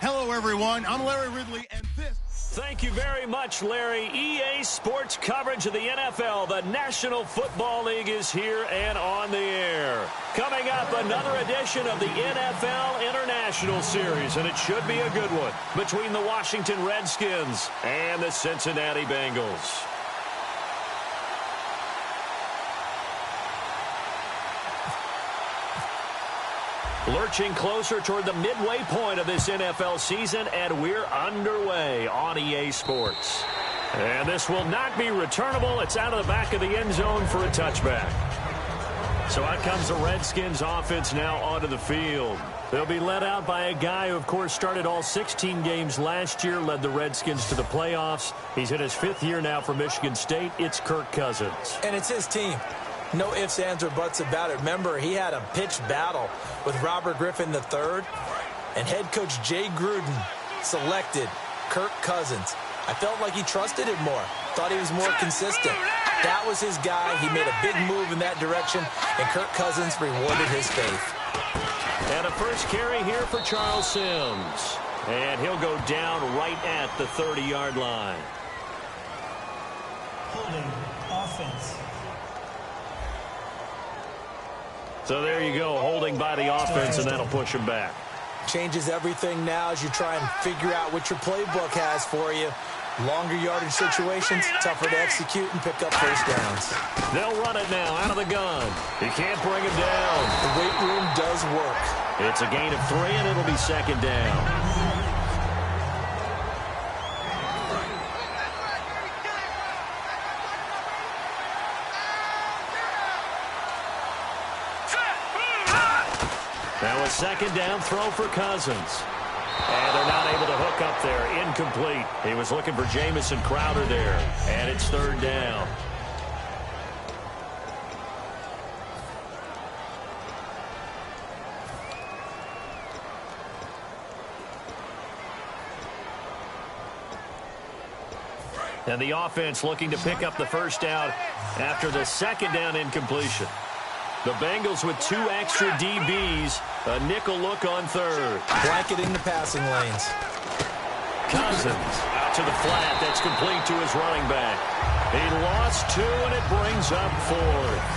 Hello, everyone. I'm Larry Ridley, and this... Thank you very much, Larry. EA Sports coverage of the NFL. The National Football League is here and on the air. Coming up, another edition of the NFL International Series, and it should be a good one, between the Washington Redskins and the Cincinnati Bengals. Lurching closer toward the midway point of this NFL season, and we're underway on EA Sports. And this will not be returnable. It's out of the back of the end zone for a touchback. So out comes the Redskins offense now onto the field. They'll be led out by a guy who, of course, started all 16 games last year, led the Redskins to the playoffs. He's in his 5th year now for Michigan State. It's Kirk Cousins. And it's his team. No ifs, ands, or buts about it. Remember, he had a pitched battle with Robert Griffin III, and head coach Jay Gruden selected Kirk Cousins. I felt like he trusted him more, thought he was more consistent. That was his guy. He made a big move in that direction, and Kirk Cousins rewarded his faith. And a first carry here for Charles Sims. And he'll go down right at the 30-yard line. Holding offense. So there you go, holding by the offense, and that'll push him back. Changes everything now as you try and figure out what your playbook has for you. Longer yardage situations, tougher to execute and pick up first downs. They'll run it now out of the gun. He can't bring him down. The weight room does work. It's a gain of 3, and it'll be second down. Now a second down throw for Cousins. And they're not able to hook up there. Incomplete. He was looking for Jamison Crowder there. And it's 3rd down. And the offense looking to pick up the first down after the second down incompletion. The Bengals with 2 extra DBs, a nickel look on 3rd. Blanketing the passing lanes. Cousins out to the flat. That's complete to his running back. He lost 2, and it brings up 4th.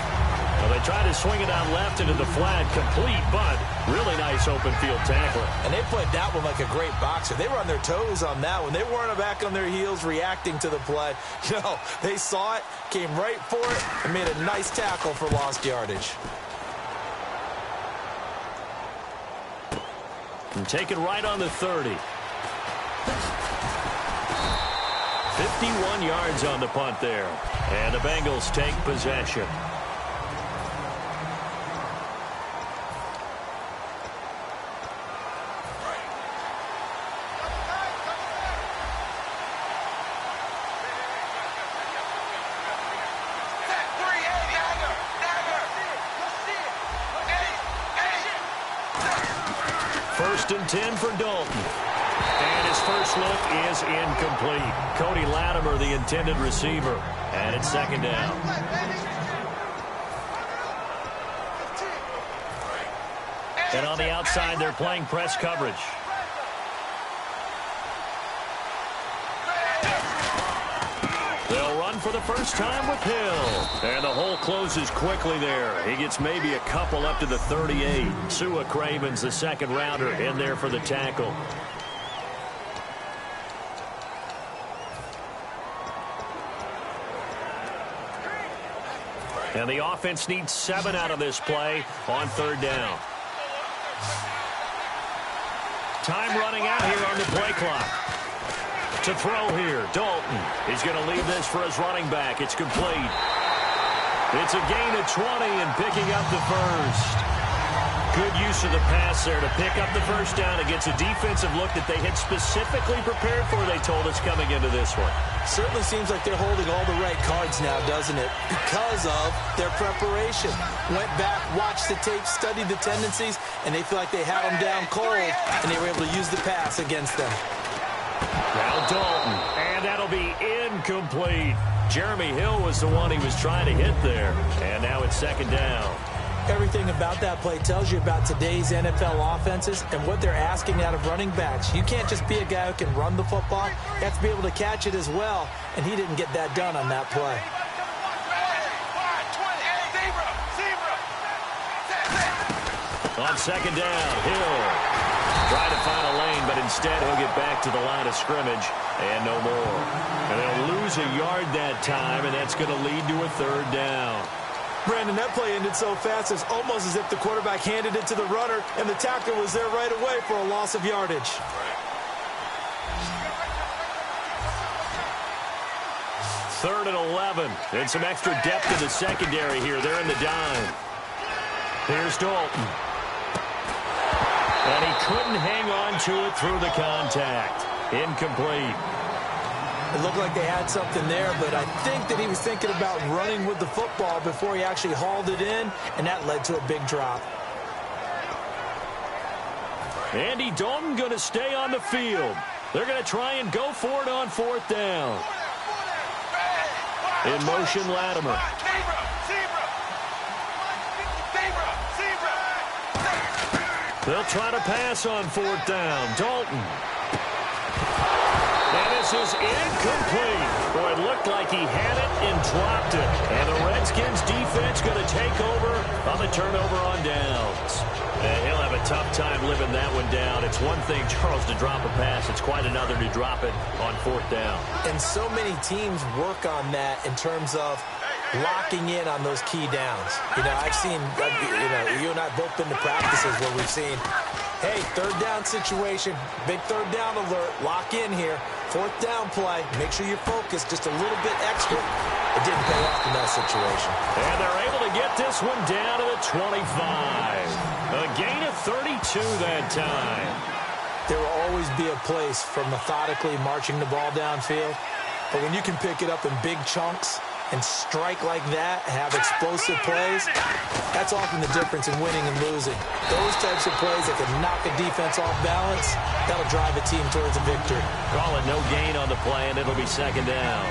Well, they tried to swing it out left into the flat, complete, but really nice open field tackle. And they played that one like a great boxer. They were on their toes on that one. They weren't back on their heels reacting to the play. No, they saw it, came right for it, and made a nice tackle for lost yardage. And taken right on the 30. 51 yards on the punt there. And the Bengals take possession. First and 10 for Dalton. And his first look is incomplete. Cody Latimer, the intended receiver. And it's second down. And on the outside, they're playing press coverage. They'll run for the first time with Hill. And the hole closes quickly there. He gets maybe a couple up to the 38. Sua Craven's the second rounder in there for the tackle. And the offense needs 7 out of this play on 3rd down. Time running out here on the play clock. To throw here, Dalton. He's going to leave this for his running back. It's complete. It's a gain of 20 and picking up the first. Good use of the pass there to pick up the first down against a defensive look that they had specifically prepared for, they told us, coming into this one. Certainly seems like they're holding all the right cards now, doesn't it? Because of their preparation. Went back, watched the tape, studied the tendencies, and they feel like they had them down cold, and they were able to use the pass against them. Now Dalton, and that'll be incomplete. Jeremy Hill was the one he was trying to hit there, and now it's 2nd down. Everything about that play tells you about today's NFL offenses and what they're asking out of running backs. You can't just be a guy who can run the football. You have to be able to catch it as well, and he didn't get that done on that play. On 2nd down, Hill trying to find a lane, but instead he'll get back to the line of scrimmage and no more. And they'll lose a yard that time, and that's going to lead to a 3rd down. Brandon, that play ended so fast, it's almost as if the quarterback handed it to the runner, and the tackler was there right away for a loss of yardage. Third and 11, and some extra depth in the secondary here. They're in the dime. Here's Dalton. And he couldn't hang on to it through the contact. Incomplete. It looked like they had something there, but I think that he was thinking about running with the football before he actually hauled it in, and that led to a big drop. Andy Dalton going to stay on the field. They're going to try and go for it on 4th down. In motion, Latimer. They'll try to pass on 4th down. Dalton. And this is incomplete. Boy, it looked like he had it and dropped it. And the Redskins defense going to take over on the turnover on downs. And he'll have a tough time living that one down. It's one thing, Charles, to drop a pass. It's quite another to drop it on 4th down. And so many teams work on that in terms of locking in on those key downs. You know, I've seen, you and I have both been to practices where we've seen, hey, 3rd down situation, big 3rd down alert, lock in here, 4th down play, make sure you're focused just a little bit extra. It didn't pay off in that situation. And they're able to get this one down to the 25. A gain of 32 that time. There will always be a place for methodically marching the ball downfield, but when you can pick it up in big chunks and strike like that, have explosive plays, that's often the difference in winning and losing. Those types of plays that can knock a defense off balance, that'll drive a team towards a victory. Call it no gain on the play, and it'll be 2nd down.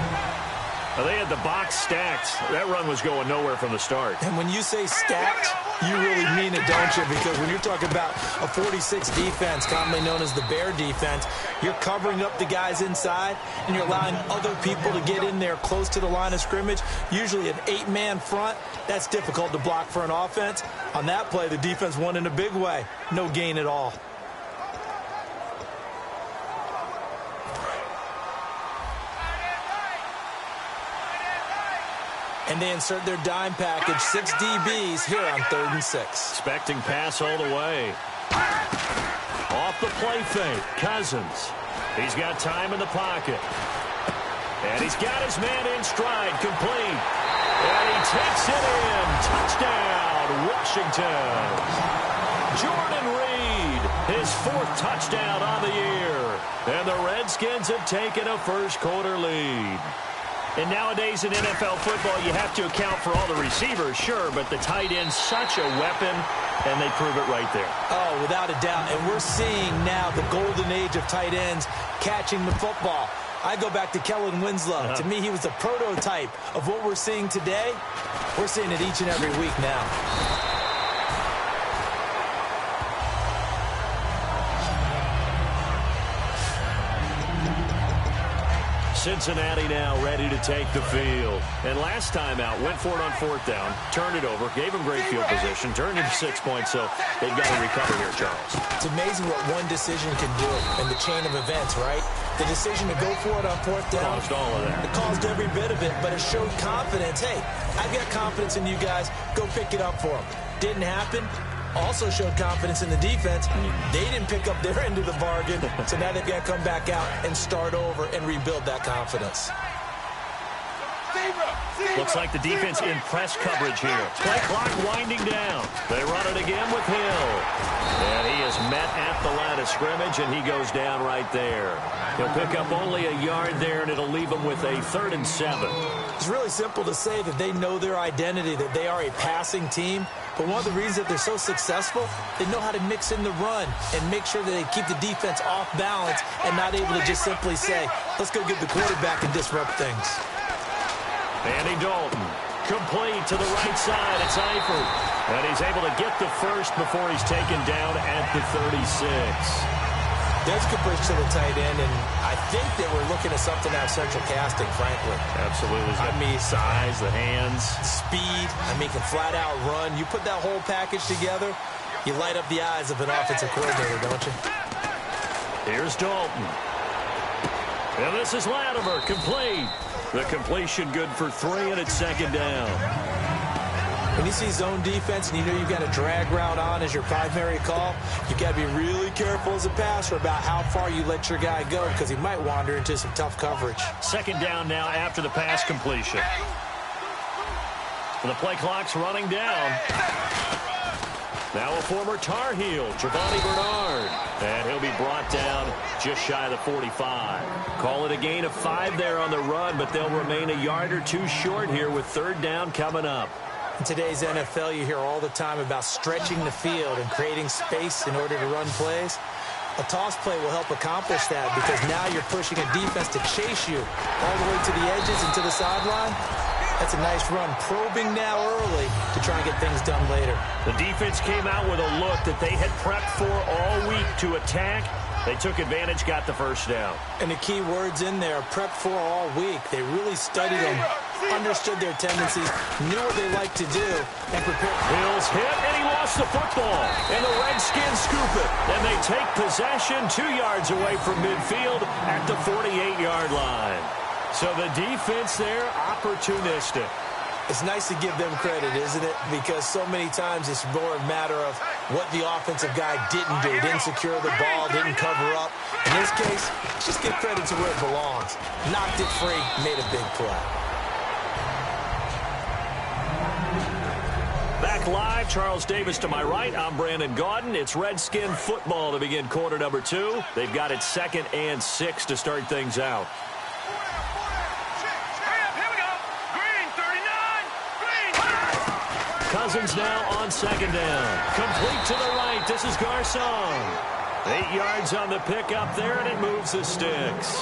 Well, they had the box stacked. That run was going nowhere from the start. And when you say stacked, you really mean it, don't you? Because when you're talking about a 46 defense, commonly known as the Bear defense, you're covering up the guys inside, and you're allowing other people to get in there close to the line of scrimmage, usually an 8-man front. That's difficult to block for an offense. On that play, the defense won in a big way. No gain at all. And they insert their dime package, 6 DBs here on 3rd and 6. Expecting pass all the way. Off the play fake, Cousins. He's got time in the pocket. And he's got his man in stride, complete. And he takes it in. Touchdown, Washington. Jordan Reed, his 4th touchdown on the year. And the Redskins have taken a first-quarter lead. And nowadays in NFL football, you have to account for all the receivers, sure, but the tight end's such a weapon, and they prove it right there. Oh, without a doubt. And we're seeing now the golden age of tight ends catching the football. I go back to Kellen Winslow. To me, he was the prototype of what we're seeing today. We're seeing it each and every week now. Cincinnati now ready to take the field. And last time out, went for it on 4th down, turned it over, gave them great field position, turned into 6 points, so they've got to recover here, Charles. It's amazing what one decision can do in the chain of events, right? The decision to go for it on fourth down. Caused all of that. It caused every bit of it, but it showed confidence. Hey, I've got confidence in you guys. Go pick it up for them. Didn't happen. Also showed confidence in the defense. They didn't pick up their end of the bargain, so now they've got to come back out and start over and rebuild that confidence. Looks like the defense in press coverage here. Play clock winding down. They run it again with Hill. And he is met at the line of scrimmage, and he goes down right there. He'll pick up only a yard there, and it'll leave him with a 3rd and 7. It's really simple to say that they know their identity, that they are a passing team. But one of the reasons that they're so successful, they know how to mix in the run and make sure that they keep the defense off balance and not able to just simply say, let's go get the quarterback and disrupt things. Andy Dalton, complete to the right side. It's Eifert. And he's able to get the first before he's taken down at the 36. There's a good push to the tight end, and I think that we're looking at something out of central casting, frankly. Absolutely. I mean, size, the hands. Speed. I mean, can flat out run. You put that whole package together, you light up the eyes of an offensive coordinator, don't you? Here's Dalton. And this is Latimer, complete. The completion good for 3, and it's 2nd down. When you see zone defense and you know you've got a drag route on as your primary call, you've got to be really careful as a passer about how far you let your guy go because he might wander into some tough coverage. 2nd down now after the pass completion. And the play clock's running down. Now a former Tar Heel, Giovanni Bernard. And he'll be brought down just shy of the 45. Call it a gain of 5 there on the run, but they'll remain a yard or 2 short here with 3rd down coming up. In today's NFL, you hear all the time about stretching the field and creating space in order to run plays. A toss play will help accomplish that because now you're pushing a defense to chase you all the way to the edges and to the sideline. That's a nice run, probing now early to try and get things done later. The defense came out with a look that they had prepped for all week to attack. They took advantage, got the first down. And the key words in there, prepped for all week. They really studied them, understood their tendencies, knew what they like to do, and prepared. Hill's hit, and he lost the football. And the Redskins scoop it. And they take possession 2 yards away from midfield at the 48-yard line. So the defense there, opportunistic. It's nice to give them credit, isn't it? Because so many times it's more a matter of what the offensive guy didn't do. Didn't secure the ball, didn't cover up. In this case, just give credit to where it belongs. Knocked it free, made a big play. Back live, Charles Davis to my right. I'm Brandon Gaudin. It's Redskin football to begin quarter number 2. They've got it 2nd and 6 to start things out. Cousins now on 2nd down. Complete to the right. This is Garcon. 8 yards on the pickup there, and it moves the sticks.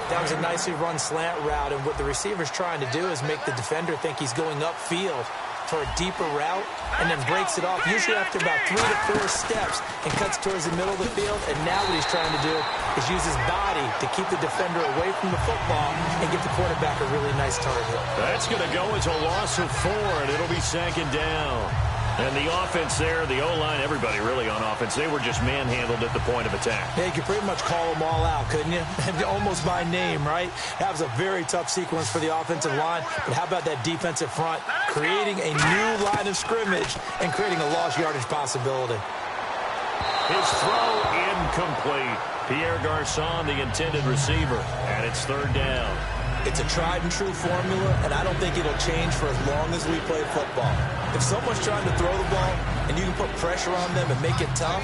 That was a nicely run slant route, and what the receiver's trying to do is make the defender think he's going upfield for a deeper route and then breaks it off, usually after about 3 to 4 steps, and cuts towards the middle of the field. And now what he's trying to do is use his body to keep the defender away from the football and get the quarterback a really nice target. That's going to go as a loss of 4, and it'll be 2nd down. And the offense there, the O-line, everybody really on offense, they were just manhandled at the point of attack. Yeah, you could pretty much call them all out, couldn't you? Almost by name, right? That was a very tough sequence for the offensive line. But how about that defensive front creating a new line of scrimmage and creating a lost yardage possibility? His throw incomplete. Pierre Garcon, the intended receiver, and it's 3rd down. It's a tried-and-true formula, and I don't think it'll change for as long as we play football. If someone's trying to throw the ball and you can put pressure on them and make it tough,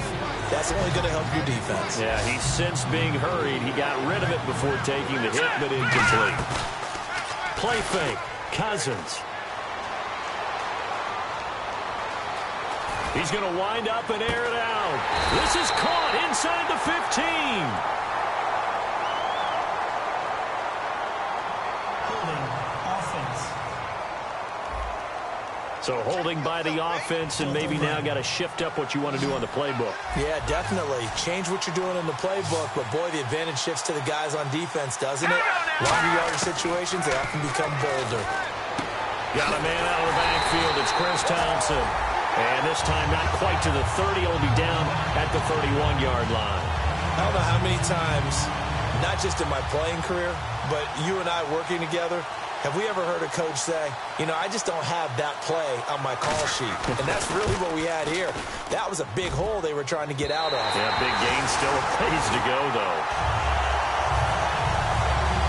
that's only going to help your defense. Yeah, he's since being hurried. He got rid of it before taking the hit, but incomplete. Play fake. Cousins. He's going to wind up and air it out. This is caught inside the 15. So holding by the offense, and maybe now got to shift up what you want to do on the playbook. Yeah, definitely. Change what you're doing in the playbook, but boy, the advantage shifts to the guys on defense, doesn't it? Longer yardage situations, they often become bolder. Got a man out of the backfield. It's Chris Thompson. And this time not quite to the 30. He'll be down at the 31-yard line. I don't know how many times not just in my playing career, but you and I working together, have we ever heard a coach say, you know, I just don't have that play on my call sheet? And that's really what we had here. That was a big hole they were trying to get out of. Yeah, big gain, still a ways to go, though.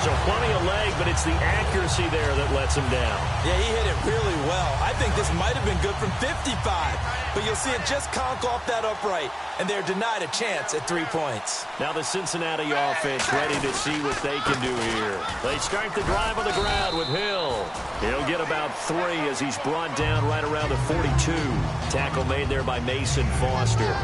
So plenty of leg, but it's the accuracy there that lets him down. Yeah, he hit it really well. I think this might have been good from 55. But you'll see it just conk off that upright, and they're denied a chance at 3 points. Now the Cincinnati offense ready to see what they can do here. They start the drive on the ground with Hill. He'll get about 3 as he's brought down right around the 42. Tackle made there by Mason Foster.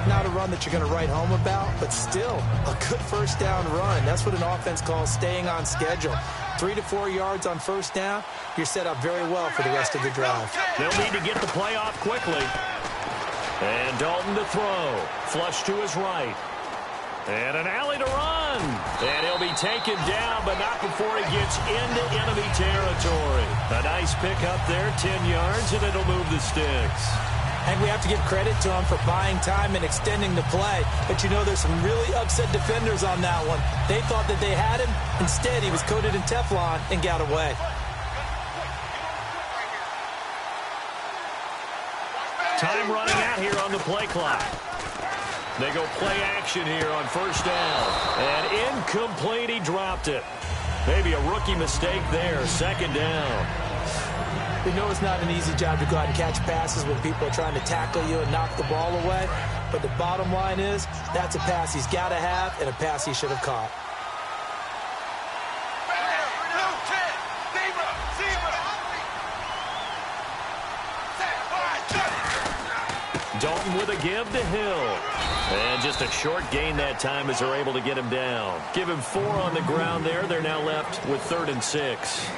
Not a run that you're going to write home about, but still a good first down run. That's what an offense calls staying on schedule. 3 to 4 yards on first down, you're set up very well for the rest of the drive. They'll need to get the play off quickly. And Dalton to throw. Flush to his right. And an alley to run. And he'll be taken down, but not before he gets into enemy territory. A nice pickup there, 10 yards, and it'll move the sticks. And we have to give credit to him for buying time and extending the play. But you know, there's some really upset defenders on that one. They thought that they had him. Instead, he was coated in Teflon and got away. Time running out here on the play clock. They go play action here on first down. And incomplete, he dropped it. Maybe a rookie mistake there, second down. We know it's not an easy job to go out and catch passes when people are trying to tackle you and knock the ball away. But the bottom line is, that's a pass he's got to have and a pass he should have caught. Dalton with a give to Hill. And just a short gain that time as they're able to get him down. Give him 4 on the ground there. They're now left with 3rd and 6.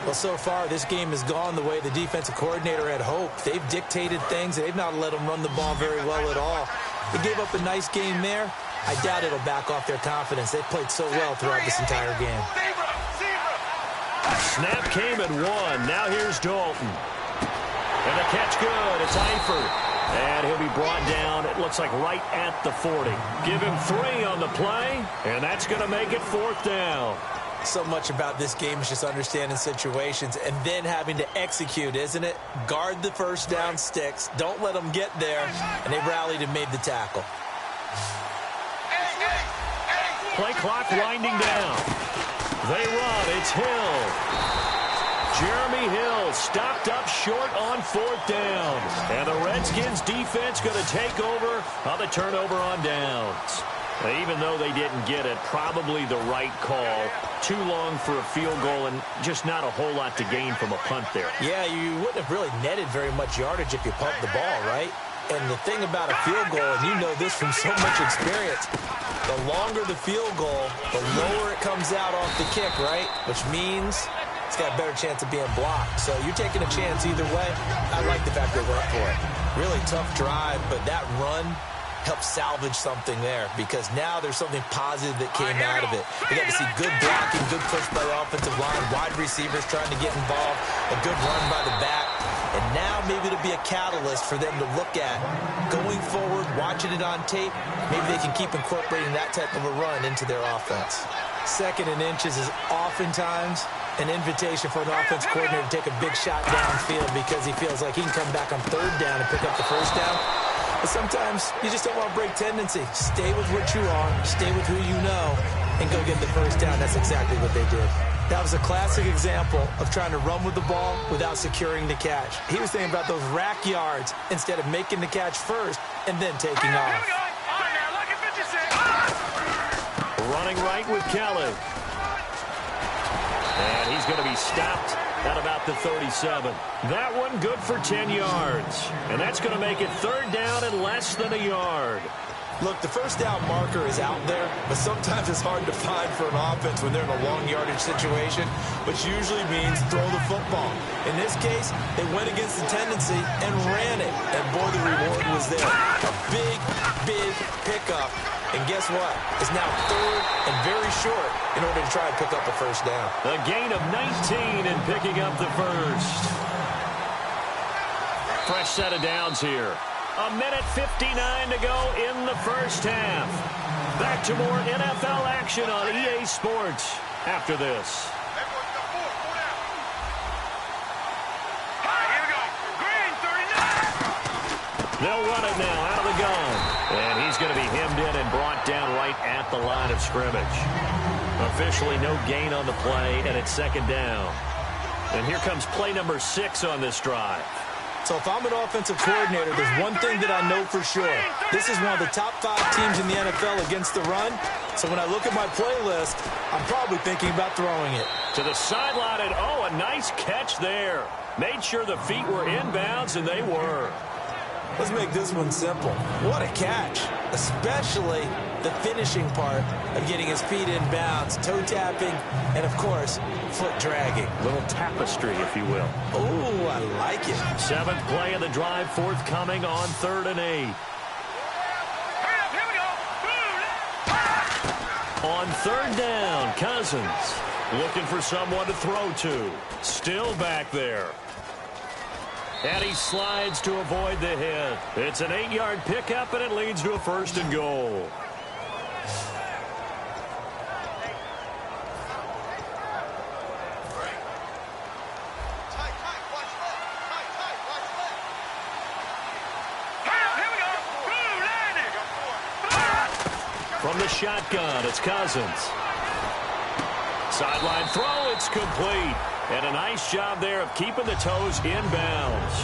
Well, so far, this game has gone the way the defensive coordinator had hoped. They've dictated things, and they've not let them run the ball very well at all. They gave up a nice game there. I doubt it'll back off their confidence. They've played so well throughout this entire game. Snap came at 1. Now here's Dalton. And the catch good. It's Eifert. And he'll be brought down, it looks like right at the 40. Give him 3 on the play, and that's going to make it 4th down. So much about this game is just understanding situations and then having to execute, isn't it? Guard the first down sticks. Don't let them get there. And they rallied and made the tackle. Play clock winding down. They run. It's Hill. Jeremy Hill stopped up short on 4th down. And the Redskins defense going to take over on the turnover on downs. Even though they didn't get it, probably the right call. Too long for a field goal and just not a whole lot to gain from a punt there. Yeah, you wouldn't have really netted very much yardage if you pumped the ball, right? And the thing about a field goal, and you know this from so much experience, the longer the field goal, the lower it comes out off the kick, right? Which means it's got a better chance of being blocked. So you're taking a chance either way. I like the fact they went for it. Really tough drive, but that run help salvage something there because now there's something positive that came out of it. We got to see good blocking, good push by the offensive line, wide receivers trying to get involved, a good run by the back, and now maybe it'll be a catalyst for them to look at going forward, watching it on tape. Maybe they can keep incorporating that type of a run into their offense. 2nd and inches is oftentimes an invitation for an offense coordinator to take a big shot downfield because he feels like he can come back on 3rd down and pick up the first down. But sometimes you just don't want to break tendency. Stay with what you are, stay with who you know, and go get the first down. That's exactly what they did. That was a classic example of trying to run with the ball without securing the catch. He was thinking about those rack yards instead of making the catch first and then taking off. Running right with Kelly. And he's going to be stopped at about the 37. That one good for 10 yards. And that's going to make it 3rd down and less than a yard. Look, the first down marker is out there, but sometimes it's hard to find for an offense when they're in a long yardage situation, which usually means throw the football. In this case, they went against the tendency and ran it, and boy, the reward was there. A big, big pickup, and guess what? It's now 3rd and very short in order to try and pick up a first down. A gain of 19 and picking up the first. Fresh set of downs here. A minute 59 to go in the first half. Back to more NFL action on EA Sports after this. They'll run it now out of the gun. And he's going to be hemmed in and brought down right at the line of scrimmage. Officially no gain on the play, and it's second down. And here comes play number 6 on this drive. So if I'm an offensive coordinator, there's one thing that I know for sure. This is one of the top 5 teams in the NFL against the run. So when I look at my playlist, I'm probably thinking about throwing it. To the sideline, and oh, a nice catch there. Made sure the feet were inbounds, and they were. Let's make this one simple. What a catch, especially the finishing part of getting his feet in bounds, toe tapping, and, of course, foot dragging. Little tapestry, if you will. Oh, I like it. 7th play of the drive forthcoming on 3rd and 8. On 3rd down, Cousins looking for someone to throw to. Still back there. And he slides to avoid the hit. It's an 8-yard pickup, and it leads to a 1st and goal. From the shotgun, it's Cousins. Sideline throw, it's complete. And a nice job there of keeping the toes in bounds.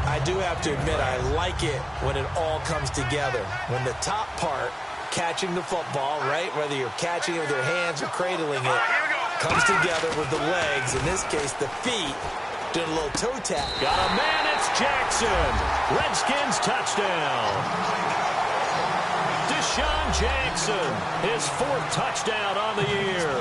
I do have to admit, I like it when it all comes together. When the top part, catching the football, right, whether you're catching it with your hands or cradling it, comes together with the legs, in this case, the feet, doing a little toe tap. Got a man, it's Jackson. Redskins touchdown. Deshaun Jackson, his 4th touchdown on the year.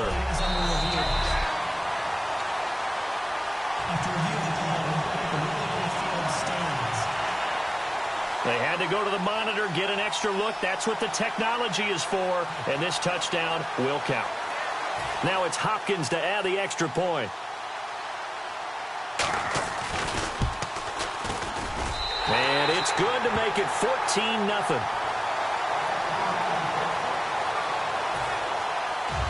They had to go to the monitor, get an extra look. That's what the technology is for, and this touchdown will count. Now it's Hopkins to add the extra point. And it's good to make it 14-0.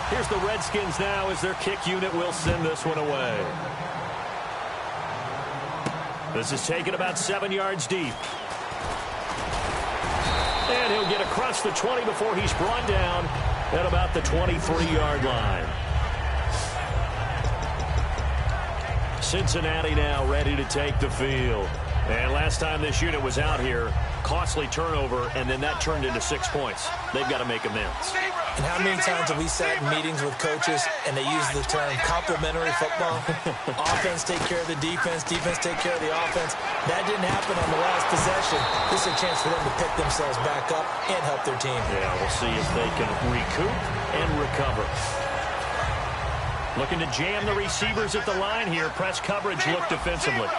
Here's the Redskins now as their kick unit will send this one away. This is taken about 7 yards deep. And he'll get across the 20 before he's brought down at about the 23-yard line. Cincinnati now ready to take the field. And last time this unit was out here, costly turnover, and then that turned into 6 points. They've got to make amends. And how many times have we sat in meetings with coaches and they use the term complementary football? Offense take care of the defense, defense take care of the offense. That didn't happen on the last possession. This is a chance for them to pick themselves back up and help their team. Yeah, we'll see if they can recoup and recover. Looking to jam the receivers at the line here. Press coverage look defensively.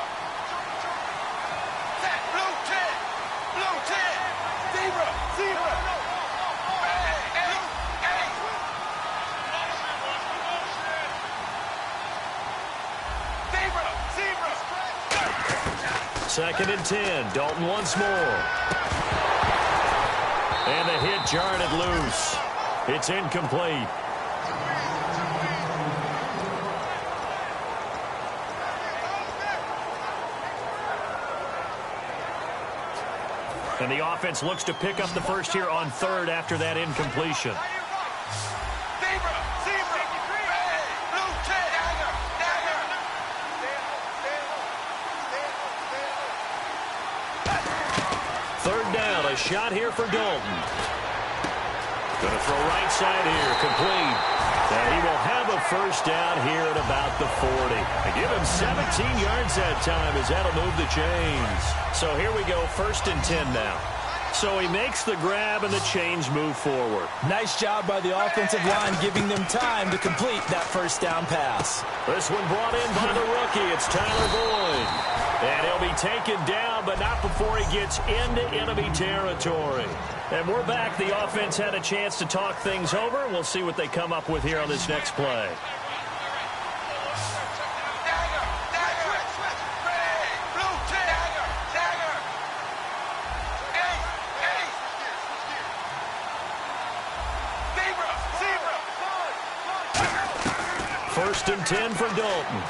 Second and 10. Dalton once more. And the hit jarred it loose. It's incomplete. And the offense looks to pick up the first here on 3rd after that incompletion. A shot here for Dalton. Going to throw right side here, complete. And he will have a first down here at about the 40. They give him 17 yards that time as that'll move the chains. So here we go, 1st and 10 now. So he makes the grab and the chains move forward. Nice job by the offensive line giving them time to complete that first down pass. This one brought in by the rookie. It's Tyler Boyd. And he'll be taken down, but not before he gets into enemy territory. And we're back. The offense had a chance to talk things over. We'll see what they come up with here on this next play. First and 10 for Dalton.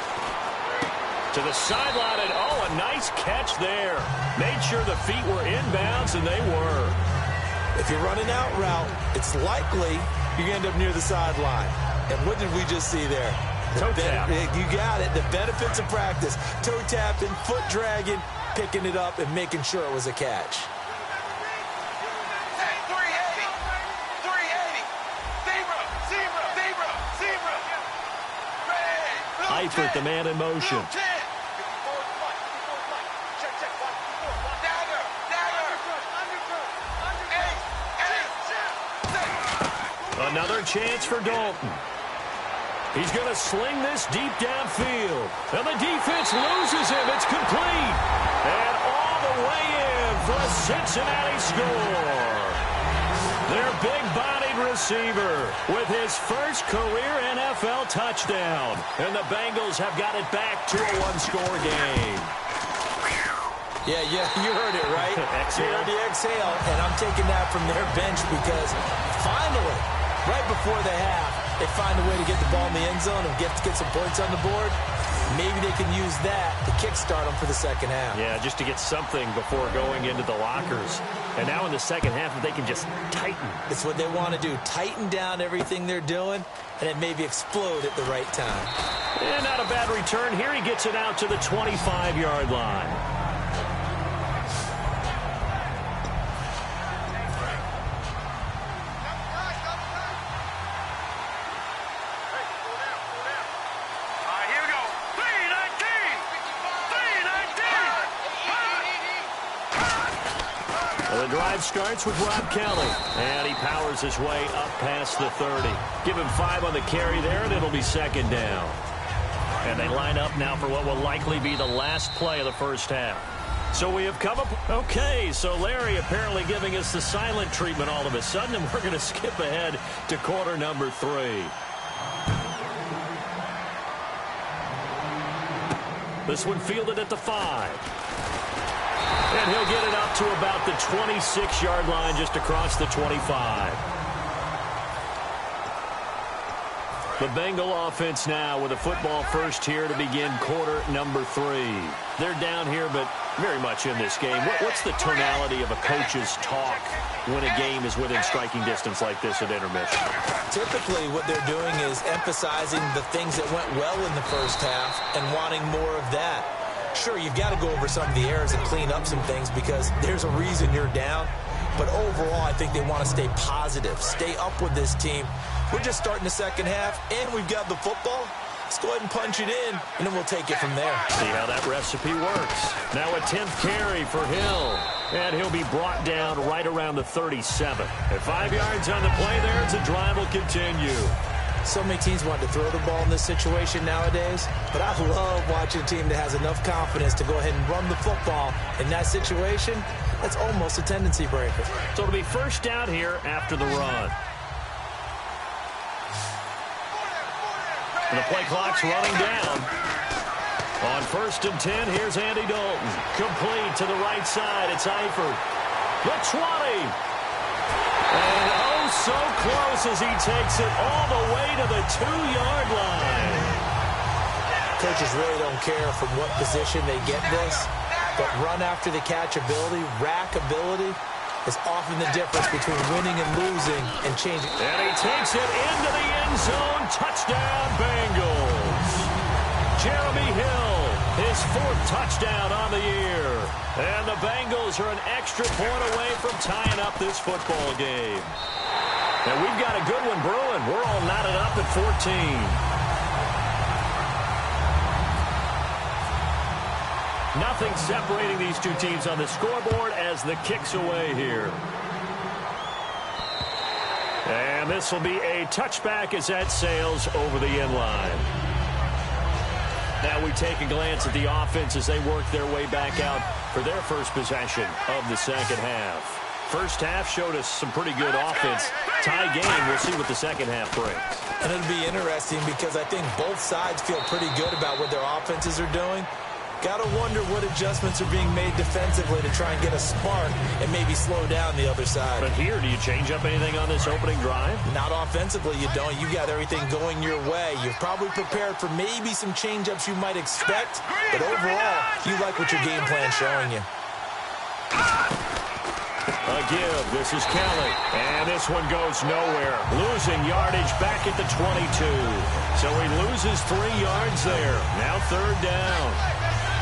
To the sideline, and oh, a nice catch there. Made sure the feet were inbounds, and they were. If you're running out route, it's likely you're going to end up near the sideline. And what did we just see there? Toe tap. You got it. The benefits of practice. Toe tapping, foot dragging, picking it up, and making sure it was a catch. Eifert, the man in motion. Another chance for Dalton. He's going to sling this deep downfield. And the defense loses him. It's complete. And all the way in for a Cincinnati score. Their big-bodied receiver with his first career NFL touchdown. And the Bengals have got it back to a one-score game. Yeah, you heard it, right? Exhale. You heard the exhale, and I'm taking that from their bench because finally, right before the half, they find a way to get the ball in the end zone and get some points on the board. Maybe they can use that to kickstart them for the second half. Yeah, just to get something before going into the lockers. And now in the second half, if they can just tighten. It's what they want to do. Tighten down everything they're doing, and then maybe explode at the right time. And not a bad return here. He gets it out to the 25-yard line. The drive starts with Rob Kelly, and he powers his way up past the 30. Give him 5 on the carry there, and it'll be second down. And they line up now for what will likely be the last play of the first half. So we have come up. Okay, so Larry apparently giving us the silent treatment all of a sudden, and we're going to skip ahead to quarter number 3. This one fielded at the 5. And he'll get it up to about the 26-yard line, just across the 25. The Bengal offense now with a football first here to begin quarter number 3. They're down here, but very much in this game. What's the tonality of a coach's talk when a game is within striking distance like this at intermission? Typically, what they're doing is emphasizing the things that went well in the first half and wanting more of that. Sure, you've got to go over some of the errors and clean up some things because there's a reason you're down. But overall, I think they want to stay positive, stay up with this team. We're just starting the second half, and we've got the football. Let's go ahead and punch it in, and then we'll take it from there. See how that recipe works. Now a 10th carry for Hill. And he'll be brought down right around the 37. At 5 yards on the play there, the drive will continue. So many teams want to throw the ball in this situation nowadays, but I love watching a team that has enough confidence to go ahead and run the football. In that situation, that's almost a tendency breaker. So it'll be first down here after the run. And the play clock's running down. On first and 10, here's Andy Dalton. Complete to the right side. It's Eifert. The 20. And oh, so close as he takes it all the way to the 2-yard line. Coaches really don't care from what position they get this, but run after the catch ability, rack ability, is often the difference between winning and losing and changing. And he takes it into the end zone. Touchdown, Bengals. Jeremy Hill, his 4th touchdown on the year. And the Bengals are an extra point away from tying up this football game. And we've got a good one brewing. We're all knotted up at 14. Nothing separating these two teams on the scoreboard as the kick's away here. And this will be a touchback as that sails over the end line. Now we take a glance at the offense as they work their way back out for their first possession of the second half. First half showed us some pretty good offense. Tie game, we'll see what the second half brings. And it'll be interesting because I think both sides feel pretty good about what their offenses are doing. Gotta wonder what adjustments are being made defensively to try and get a spark and maybe slow down the other side. But here, do you change up anything on this opening drive? Not offensively, you don't. You got everything going your way. You're probably prepared for maybe some change-ups you might expect, but overall, you like what your game plan's showing you. A give. This is Kelly. And this one goes nowhere. Losing yardage back at the 22. So he loses 3 yards there. Now 3rd down.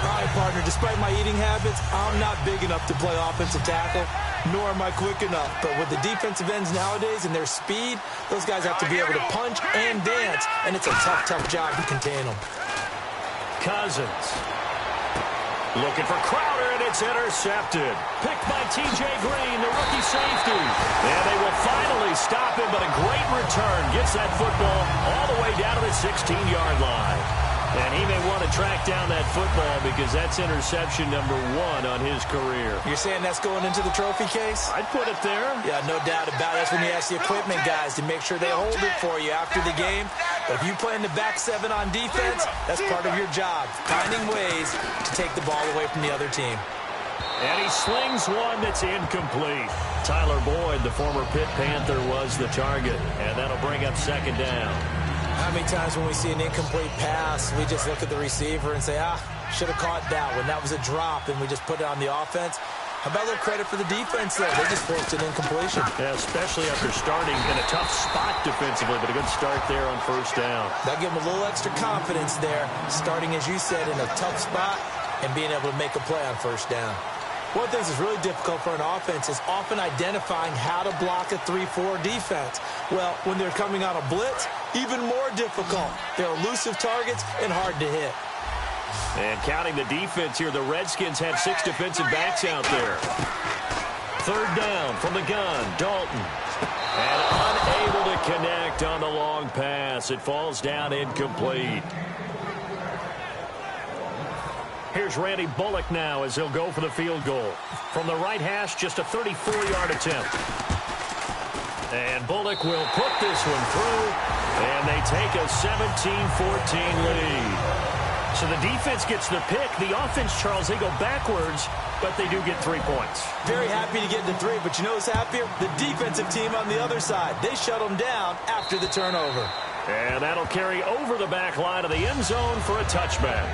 All right, partner, despite my eating habits, I'm not big enough to play offensive tackle, nor am I quick enough. But with the defensive ends nowadays and their speed, those guys have to be able to punch and dance, and it's a tough, tough job to contain them. Cousins. Looking for Crowder, and it's intercepted. Picked by T.J. Green, the rookie safety. And they will finally stop him, but a great return. Gets that football all the way down to the 16-yard line. And he may want to track down that football because that's interception number 1 on his career. You're saying that's going into the trophy case? I'd put it there. Yeah, no doubt about it. That's when you ask the equipment guys to make sure they hold it for you after the game. But if you play in the back 7 on defense, that's part of your job, finding ways to take the ball away from the other team. And he slings one that's incomplete. Tyler Boyd, the former Pitt Panther, was the target. And that'll bring up 2nd down. How many times when we see an incomplete pass, we just look at the receiver and say, should have caught that one. That was a drop, and we just put it on the offense. How about a little credit for the defense there? They just forced an incompletion. Yeah, especially after starting in a tough spot defensively, but a good start there on 1st down. That'll give them a little extra confidence there, starting, as you said, in a tough spot and being able to make a play on 1st down. One of the things that's really difficult for an offense is often identifying how to block a 3-4 defense. Well, when they're coming on a blitz, even more difficult. They're elusive targets and hard to hit. And counting the defense here, the Redskins have 6 defensive backs out there. 3rd down from the gun, Dalton. And unable to connect on the long pass. It falls down incomplete. Here's Randy Bullock now as he'll go for the field goal. From the right hash, just a 34-yard attempt. And Bullock will put this one through, and they take a 17-14 lead. So the defense gets the pick. The offense, Charles, they go backwards, but they do get 3 points. Very happy to get the 3, but you know what's happier? The defensive team on the other side. They shut them down after the turnover. And that'll carry over the back line of the end zone for a touchback.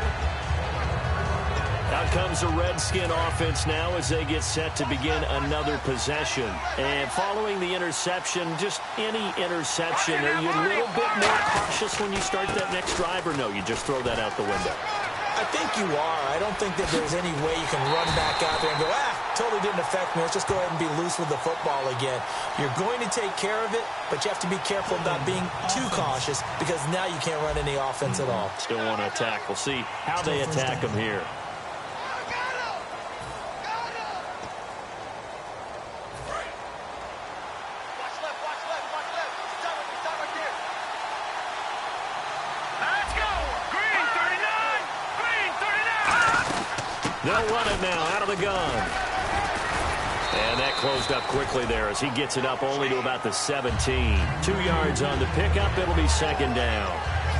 Out comes the Redskin offense now as they get set to begin another possession. And following the interception, just any interception, are you a little bit more cautious when you start that next drive, or no, you just throw that out the window? I think you are. I don't think that there's any way you can run back out there and go, totally didn't affect me. Let's just go ahead and be loose with the football again. You're going to take care of it, but you have to be careful about being too cautious because now you can't run any offense at all. Still want to attack. We'll see how they attack them here. They'll run it now out of the gun. And that closed up quickly there as he gets it up only to about the 17. 2 yards on the pickup. It'll be 2nd down.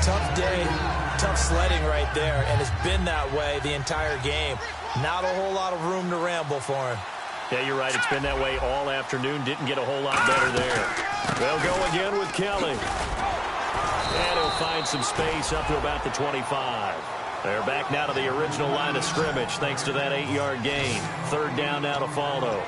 Tough day, tough sledding right there, and it's been that way the entire game. Not a whole lot of room to ramble for him. Yeah, you're right. It's been that way all afternoon. Didn't get a whole lot better there. They'll go again with Kelly. And he'll find some space up to about the 25. They're back now to the original line of scrimmage thanks to that 8-yard gain. 3rd down now to follow.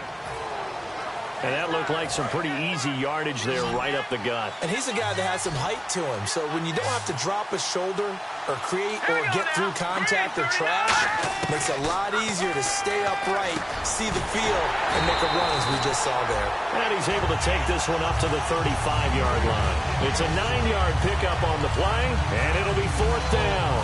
And that looked like some pretty easy yardage there right up the gut. And he's a guy that has some height to him. So when you don't have to drop a shoulder or create or get through contact or trash, it makes it a lot easier to stay upright, see the field, and make a run as we just saw there. And he's able to take this one up to the 35-yard line. It's a 9-yard pickup on the play, and it'll be 4th down.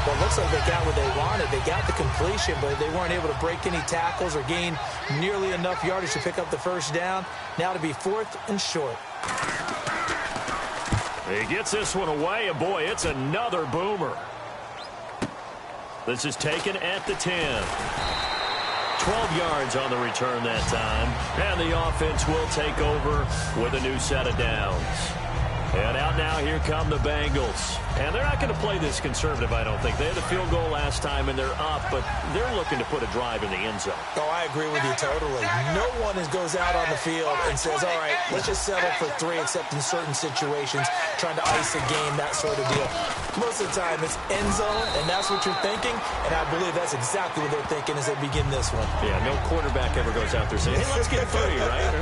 Well, it looks like they got what they wanted. They got the completion, but they weren't able to break any tackles or gain nearly enough yardage to pick up the 1st down. Now to be 4th and short. He gets this one away, and boy, it's another boomer. This is taken at the 10. 12 yards on the return that time. And the offense will take over with a new set of downs. And out now, here come the Bengals. And they're not going to play this conservative, I don't think. They had a field goal last time, and they're up, but they're looking to put a drive in the end zone. Oh, I agree with you totally. No one goes out on the field and says, all right, let's just settle for 3, except in certain situations, trying to ice a game, that sort of deal. Most of the time, it's end zone, and that's what you're thinking, and I believe that's exactly what they're thinking as they begin this one. Yeah, no quarterback ever goes out there saying, hey, let's get 3, right?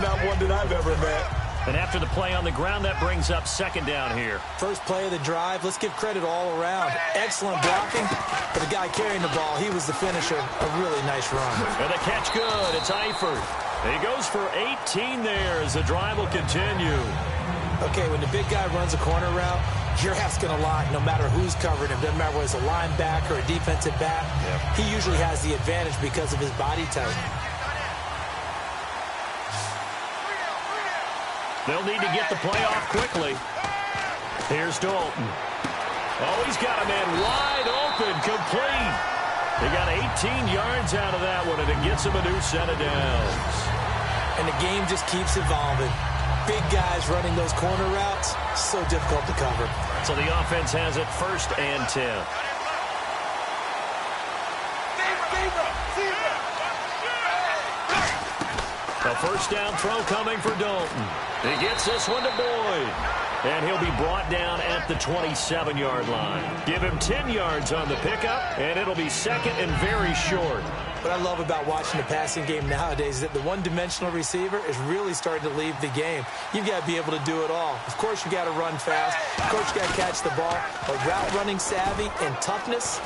Not one that I've ever met. And after the play on the ground, that brings up second down here. First play of the drive, let's give credit all around. Excellent blocking. For the guy carrying the ball, he was the finisher. A really nice run. And the catch good. It's Eifert. He goes for 18 there as the drive will continue. Okay, when the big guy runs a corner route, you're asking a lot no matter who's covering him. Doesn't matter whether it's a linebacker or a defensive back. Yep. He usually has the advantage because of his body type. They'll need to get the play off quickly. Here's Dalton. Oh, he's got a man wide open, complete. He got 18 yards out of that one, and it gets him a new set of downs. And the game just keeps evolving. Big guys running those corner routes, so difficult to cover. So the offense has it 1st and 10. A first down throw coming for Dalton. He gets this one to Boyd. And he'll be brought down at the 27-yard line. Give him 10 yards on the pickup, and it'll be second and very short. What I love about watching the passing game nowadays is that the one-dimensional receiver is really starting to leave the game. You've got to be able to do it all. Of course, you got to run fast. Of course, you got to catch the ball. But route running savvy and toughness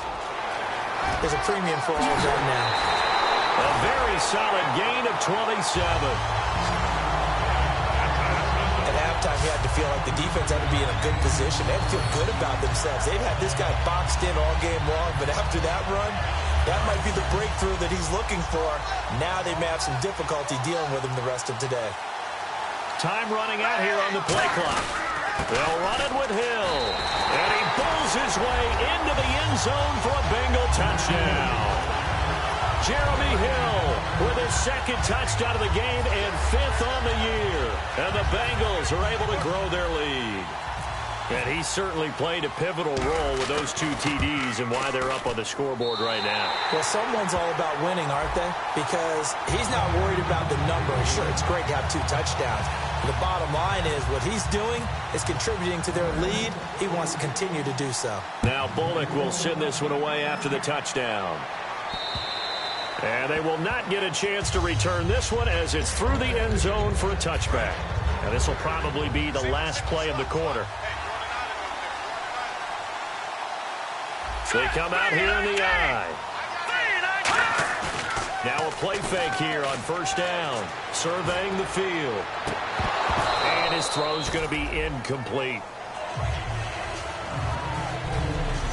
is a premium for all of that now. A very solid gain of 27. At halftime, you had to feel like the defense had to be in a good position. They had to feel good about themselves. They've had this guy boxed in all game long, but after that run, that might be the breakthrough that he's looking for. Now they may have some difficulty dealing with him the rest of today. Time running out here on the play clock. They'll run it with Hill. And he pulls his way into the end zone for a Bengal touchdown. Jeremy Hill with his 2nd touchdown of the game and 5th on the year. And the Bengals are able to grow their lead. And he certainly played a pivotal role with those 2 TDs and why they're up on the scoreboard right now. Well, someone's all about winning, aren't they? Because he's not worried about the number. Sure, it's great to have 2 touchdowns. But the bottom line is what he's doing is contributing to their lead. He wants to continue to do so. Now Bullock will send this one away after the touchdown. And they will not get a chance to return this one as it's through the end zone for a touchback. And this will probably be the last play of the quarter. They come out here in the eye. Now a play fake here on 1st down. Surveying the field. And his throw's going to be incomplete.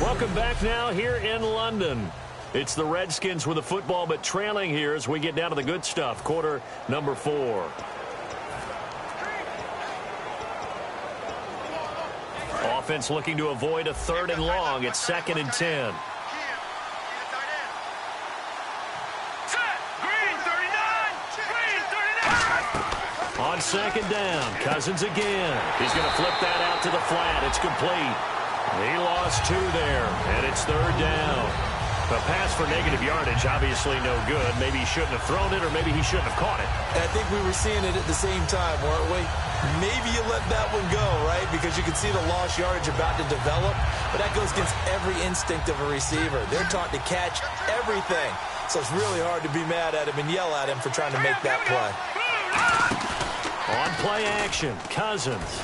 Welcome back now here in London. It's the Redskins with the football, but trailing here as we get down to the good stuff. Quarter number 4. Offense looking to avoid a 3rd and long. It's 2nd and 10. On 2nd down, Cousins again. He's going to flip that out to the flat. It's complete. He lost 2 there, and it's 3rd down. A pass for negative yardage, obviously no good. Maybe he shouldn't have thrown it, or maybe he shouldn't have caught it. And I think we were seeing it at the same time, weren't we? Maybe you let that one go, right? Because you can see the lost yardage about to develop. But that goes against every instinct of a receiver. They're taught to catch everything. So it's really hard to be mad at him and yell at him for trying to make that play. On play action, Cousins.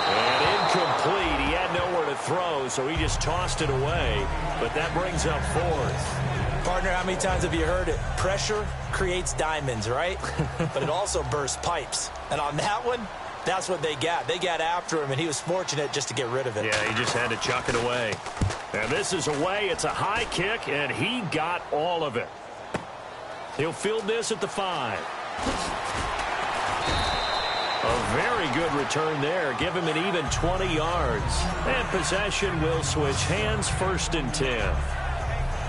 And incomplete. He had nowhere to throw, so he just tossed it away. But that brings up 4th. Partner, how many times have you heard it? Pressure creates diamonds, right? But it also bursts pipes. And on that one, that's what they got. They got after him, and he was fortunate just to get rid of it. Yeah, he just had to chuck it away. And this is away. It's a high kick, and he got all of it. He'll field this at the 5. A very good return there. Give him an even 20 yards. And possession will switch hands. 1st and 10.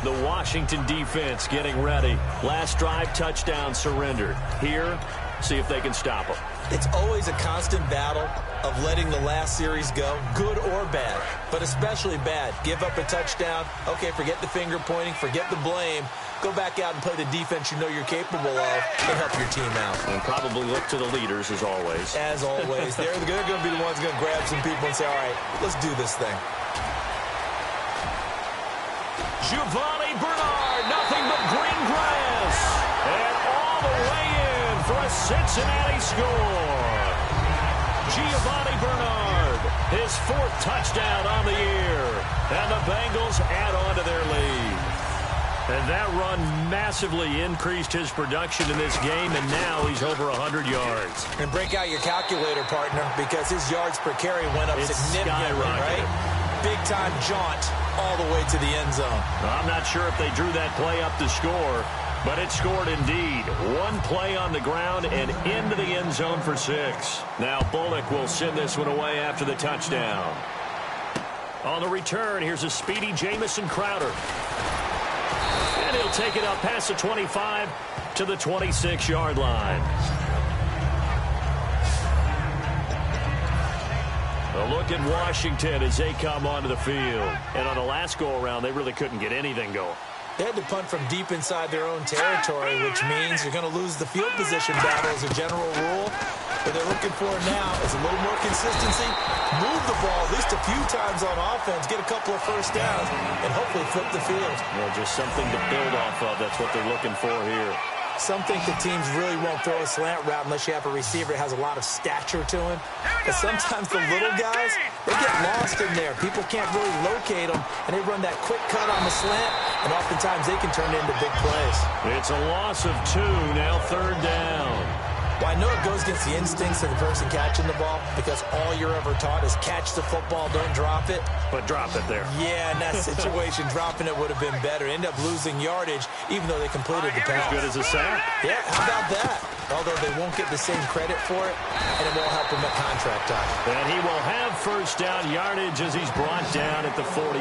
The Washington defense getting ready. Last drive touchdown surrendered. Here see if they can stop them. It's always a constant battle of letting the last series go, good or bad, but especially bad. Give up a touchdown. Okay, forget the finger pointing, forget the blame. Go back out and play the defense you know you're capable of and help your team out. And probably look to the leaders, as always. As always. They're going to be the ones going to grab some people and say, all right, let's do this thing. Giovanni Bernard, nothing but green grass. And all the way in for a Cincinnati score. Giovanni Bernard, his 4th touchdown on the year. And the Bengals add on to their lead. And that run massively increased his production in this game, and now he's over 100 yards. And break out your calculator, partner, because his yards per carry went up significantly, right? Big-time jaunt all the way to the end zone. I'm not sure if they drew that play up to score, but it scored indeed. One play on the ground and into the end zone for 6. Now Bullock will send this one away after the touchdown. On the return, here's a speedy Jamison Crowder. And he'll take it up past the 25 to the 26-yard line. A look at Washington as they come onto the field. And on the last go-around, they really couldn't get anything going. They had to punt from deep inside their own territory, which means you're going to lose the field position battle as a general rule. What they're looking for now is a little more consistency, move the ball at least a few times on offense, get a couple of first downs, and hopefully flip the field. Well, just something to build off of. That's what they're looking for here. Some think the teams really won't throw a slant route unless you have a receiver that has a lot of stature to him. But sometimes the little guys, they get lost in there. People can't really locate them, and they run that quick cut on the slant, and oftentimes they can turn it into big plays. It's a loss of 2, now 3rd down. Well, I know it goes against the instincts of the person catching the ball because all you're ever taught is catch the football, don't drop it. But drop it there. Yeah, in that situation, dropping it would have been better. End up losing yardage, even though they completed the pass. As good as a sack. Yeah, how about that? Although they won't get the same credit for it, and it won't help him at contract time. And he will have first down yardage as he's brought down at the 41.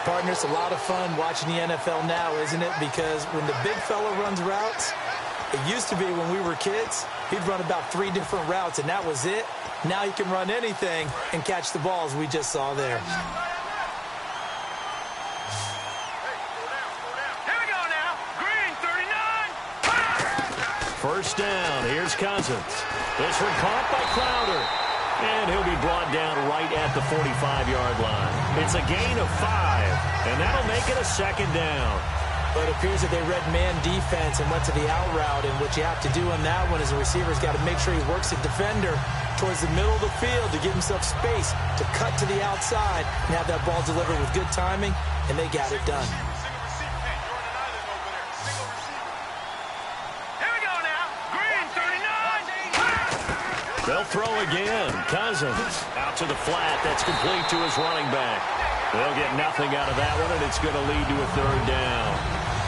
Partner, it's a lot of fun watching the NFL now, isn't it? Because when the big fella runs routes, it used to be when we were kids, he'd run about 3 different routes, and that was it. Now he can run anything and catch the balls we just saw there. Here we go now. Green, 39. First down. Here's Cousins. This one caught by Crowder. And he'll be brought down right at the 45-yard line. It's a gain of 5, and that'll make it a 2nd down. But it appears that they read man defense and went to the out route, and what you have to do on that one is the receiver's got to make sure he works the defender towards the middle of the field to give himself space to cut to the outside and have that ball delivered with good timing, and they got it done. Here we go now. Green, 39. They'll throw again. Cousins out to the flat. That's complete to his running back. They'll get nothing out of that one, and it's going to lead to a 3rd down.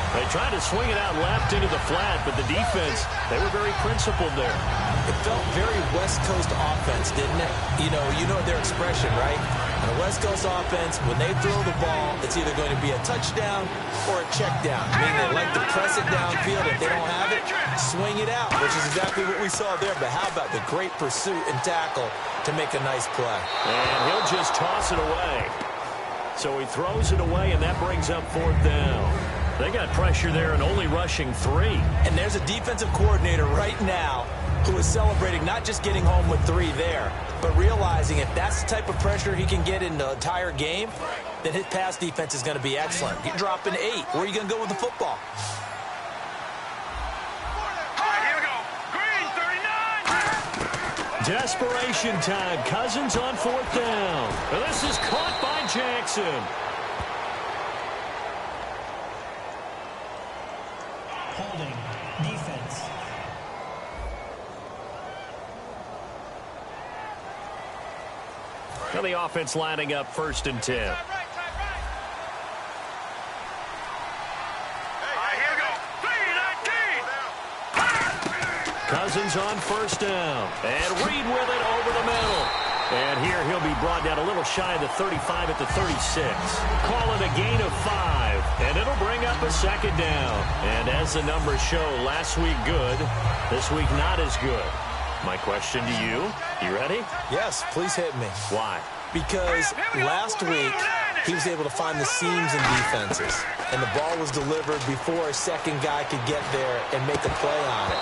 They tried to swing it out left into the flat, but the defense, they were very principled there. It felt very West Coast offense, didn't it? You know their expression, right? On a West Coast offense, when they throw the ball, it's either going to be a touchdown or a check down. Meaning they like to press it downfield. If they don't have it, swing it out, which is exactly what we saw there. But how about the great pursuit and tackle to make a nice play? And he'll just toss it away. So he throws it away, and that brings up 4th down. They got pressure there and only rushing 3. And there's a defensive coordinator right now who is celebrating not just getting home with 3 there, but realizing if that's the type of pressure he can get in the entire game, then his pass defense is going to be excellent. You're dropping 8. Where are you going to go with the football? All right, here we go. Green, 39. Desperation time. Cousins on 4th down. And this is caught by Jackson. Holding. Defense. Now the offense lining up 1st and 10. All right, here we go. 3-19. Cousins on 1st down. And Reed with it over the middle. And here he'll be brought down a little shy of the 35 at the 36. Call it a gain of 5, and it'll bring up a second down. And as the numbers show, last week good, this week not as good. My question to you, you ready? Yes, please hit me. Why? Because last week, he was able to find the seams in defenses, and the ball was delivered before a second guy could get there and make a play on it.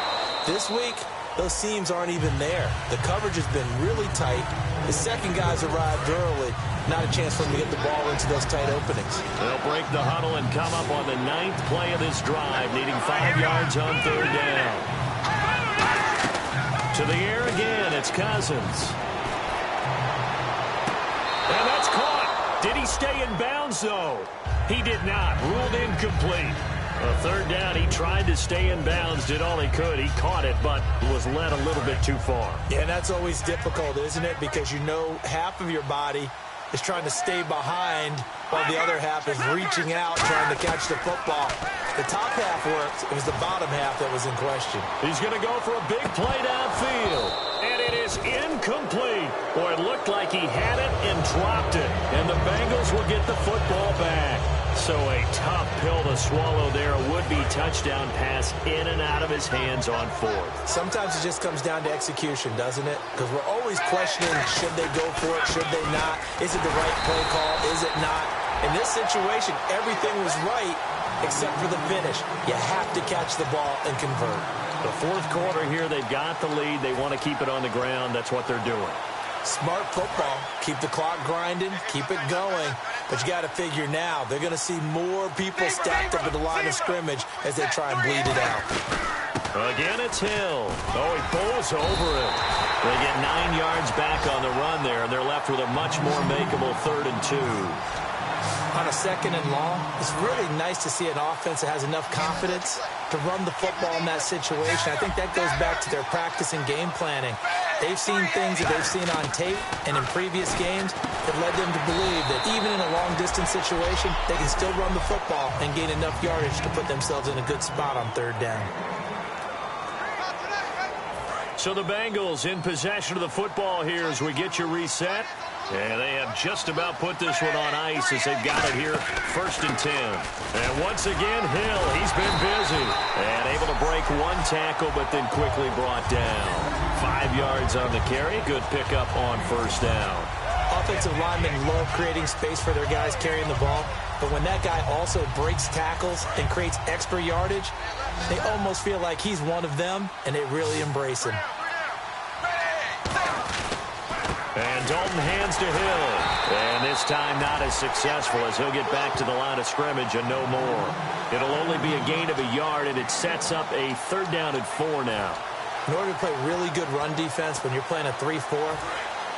This week, those seams aren't even there. The coverage has been really tight. The second guy's arrived early. Not a chance for him to get the ball into those tight openings. They'll break the huddle and come up on the 9th play of this drive, needing 5 yards on 3rd down. To the air again, it's Cousins. And that's caught. Did he stay in bounds, though? He did not. Ruled incomplete. A 3rd down, he tried to stay in bounds, did all he could. He caught it, but was led a little bit too far. Yeah, and that's always difficult, isn't it? Because you know half of your body is trying to stay behind while the other half is reaching out, trying to catch the football. The top half worked. It was the bottom half that was in question. He's going to go for a big play downfield. And it is incomplete. Boy, it looked like he had it and dropped it. And the Bengals will get the football back. So a tough pill to swallow there. A would-be touchdown pass in and out of his hands on 4th. Sometimes it just comes down to execution, doesn't it? Because we're always questioning, should they go for it, should they not? Is it the right play call, is it not? In this situation, everything was right except for the finish. You have to catch the ball and convert. The 4th quarter here, they've got the lead. They want to keep it on the ground. That's what they're doing. Smart football. Keep the clock grinding, keep it going. But you got to figure now, they're going to see more people stacked up at the line of scrimmage as they try and bleed it out. Again, it's Hill. Oh, he pulls over it. They get 9 yards back on the run there, and they're left with a much more makeable 3rd and 2. On a 2nd and long, it's really nice to see an offense that has enough confidence to run the football in that situation. I think that goes back to their practice and game planning. They've seen things that they've seen on tape and in previous games that led them to believe that even in a long-distance situation, they can still run the football and gain enough yardage to put themselves in a good spot on 3rd down. So the Bengals in possession of the football here as we get you reset. And they have just about put this one on ice as they've got it here, 1st and 10. And once again, Hill, he's been busy. And able to break one tackle, but then quickly brought down. 5 yards on the carry. Good pickup on 1st down. Offensive linemen love creating space for their guys carrying the ball. But when that guy also breaks tackles and creates extra yardage, they almost feel like he's one of them, and they really embrace him. And Dalton hands to Hill. And this time not as successful as he'll get back to the line of scrimmage and no more. It'll only be a gain of a yard, and it sets up a 3rd down and 4 now. In order to play really good run defense when you're playing a 3-4,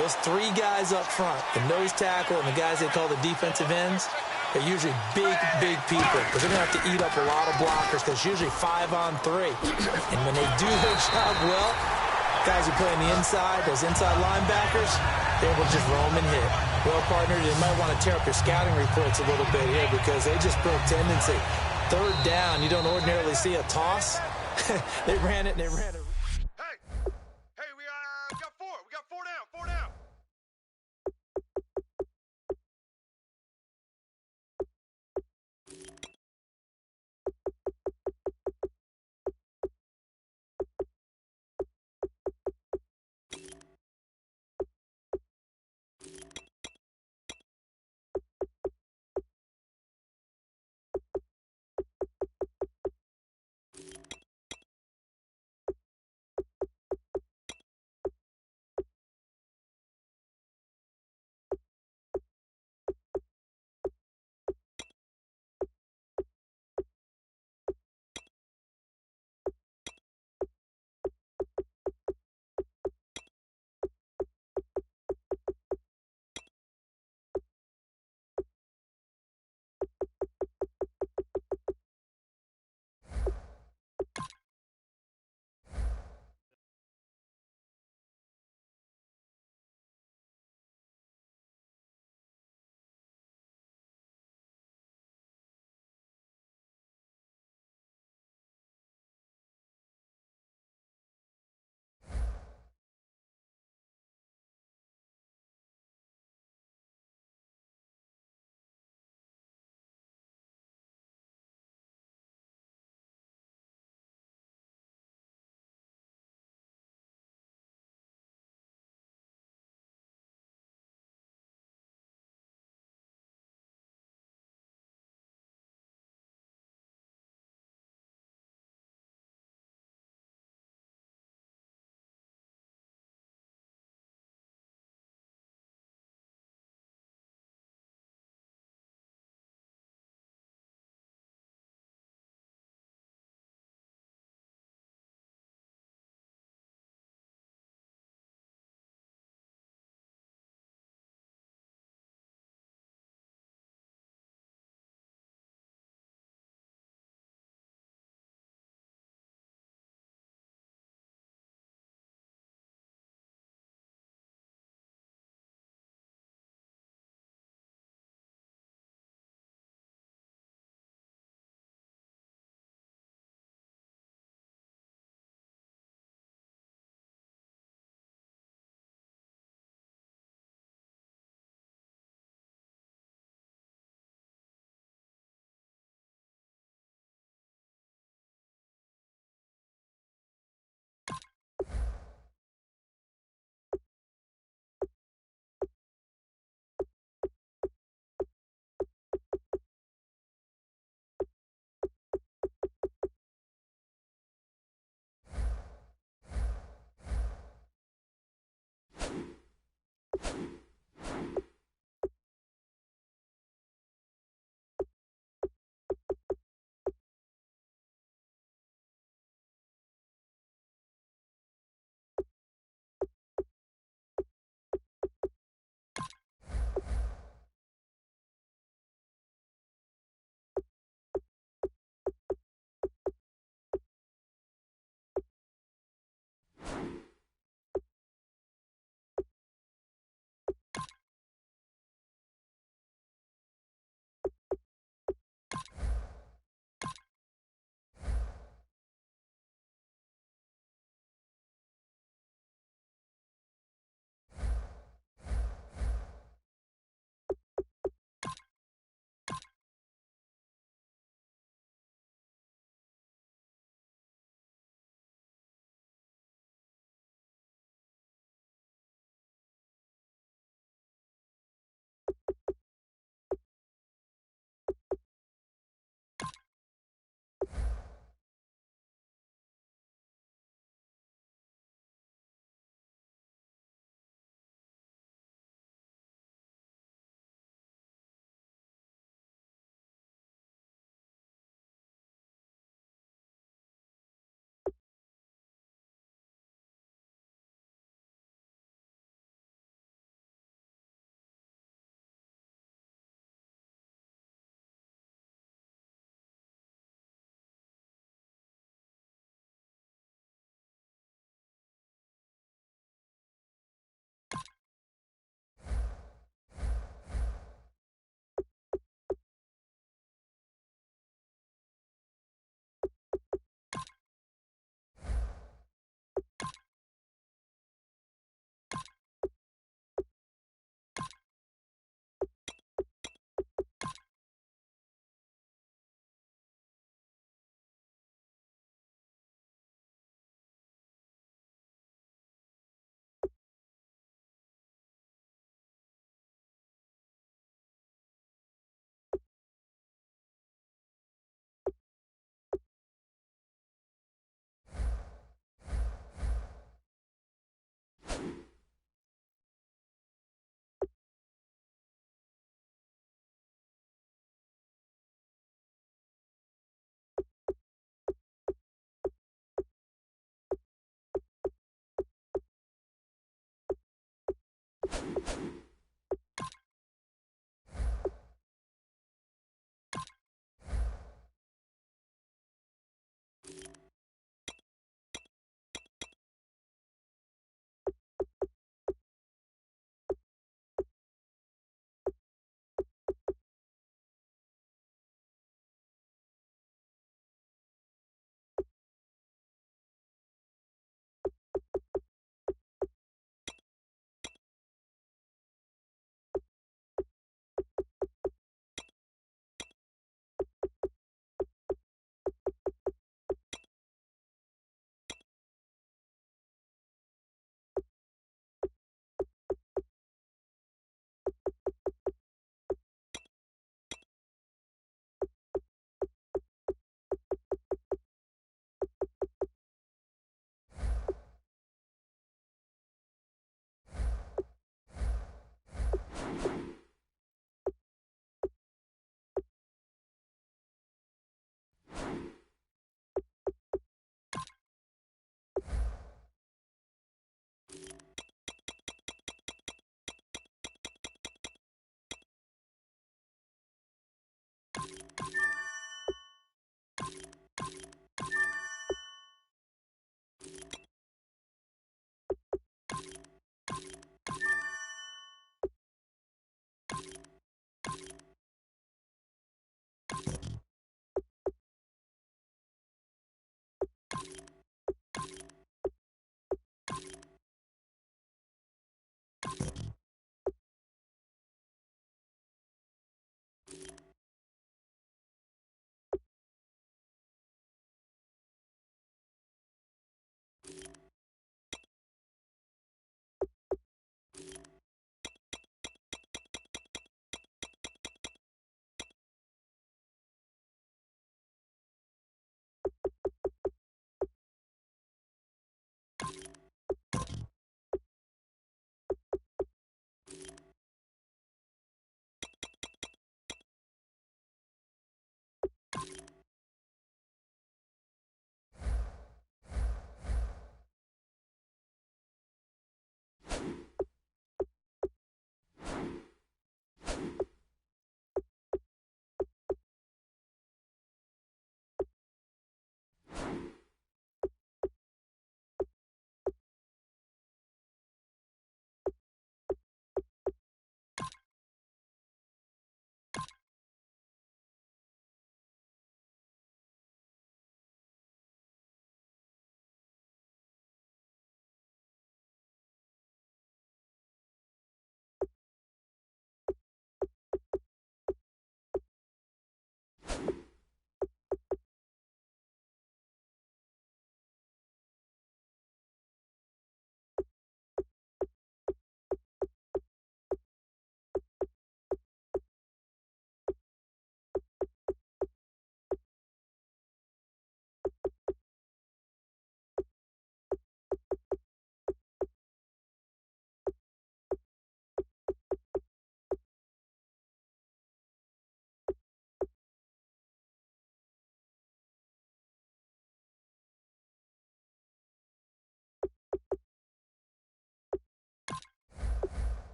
those 3 guys up front, the nose tackle and the guys they call the defensive ends, they're usually big, big people because they're going to have to eat up a lot of blockers because it's usually 5 on 3. And when they do their job well, guys who play on the inside, those inside linebackers, they will just roam and hit. Well, partner, you might want to tear up your scouting reports a little bit here because they just broke tendency. 3rd down, you don't ordinarily see a toss. They ran it and they ran it.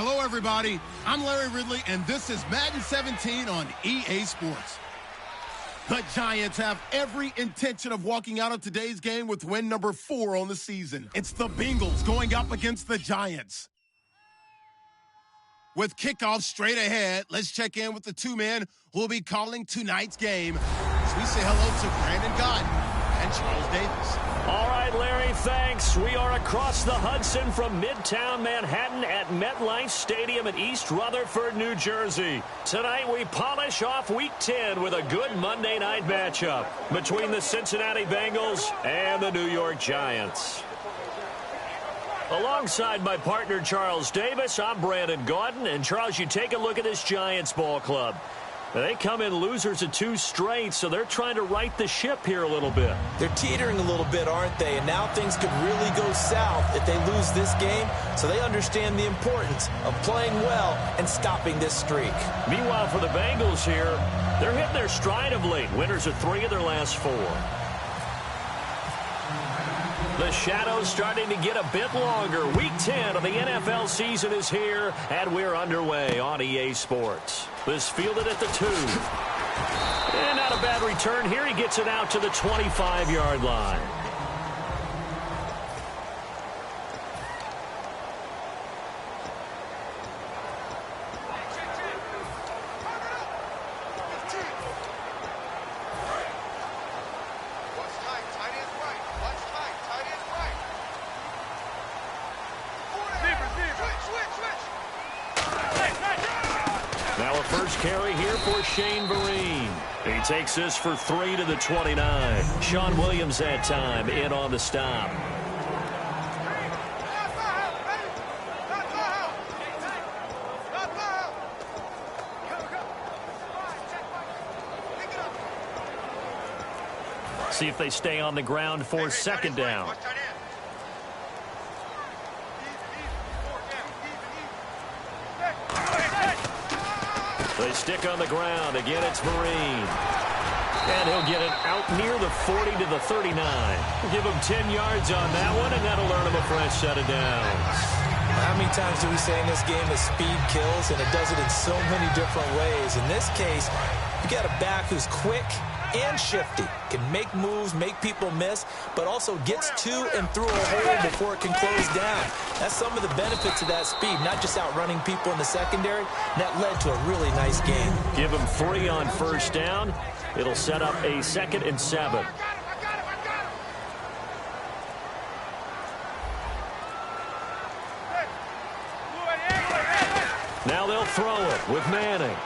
Hello, everybody. I'm Larry Ridley, and this is Madden 17 on EA Sports. The Giants have every intention of walking out of today's game with win number 4 on the season. It's the Bengals going up against the Giants. With kickoff straight ahead, let's check in with the two men who will be calling tonight's game as we say hello to Brandon Gott and Charles Davis. All right, Larry, thanks. We are across the Hudson from Midtown Manhattan at MetLife Stadium in East Rutherford, New Jersey. Tonight, we polish off Week 10 with a good Monday night matchup between the Cincinnati Bengals and the New York Giants. Alongside my partner, Charles Davis, I'm Brandon Gaudin. And, Charles, you take a look at this Giants ball club. They come in losers of 2 straight, so they're trying to right the ship here a little bit. They're teetering a little bit, aren't they? And now things could really go south if they lose this game, so they understand the importance of playing well and stopping this streak. Meanwhile, for the Bengals here, they're hitting their stride of late. Winners of 3 of their last 4. The shadow's starting to get a bit longer. Week 10 of the NFL season is here, and we're underway on EA Sports. This fielded at the 2. And not a bad return here. He gets it out to the 25-yard line. Carry here for Shane Vereen. He takes this for 3 to the 29. Sean Williams that time in on the stop. See if they stay on the ground for second down. They stick on the ground. Again, it's Vereen. And he'll get it out near the 40 to the 39. We'll give him 10 yards on that one, and that'll earn him a fresh set of downs. How many times do we say in this game that speed kills, and it does it in so many different ways? In this case, you got a back who's quick and shifty, can make moves, make people miss, but also gets to and through a hole before it can close down. That's some of the benefits of that speed, not just outrunning people in the secondary. And that led to a really nice game. Give him 3 on first down. It'll set up a 2nd and 7. Now they'll throw it with Manning.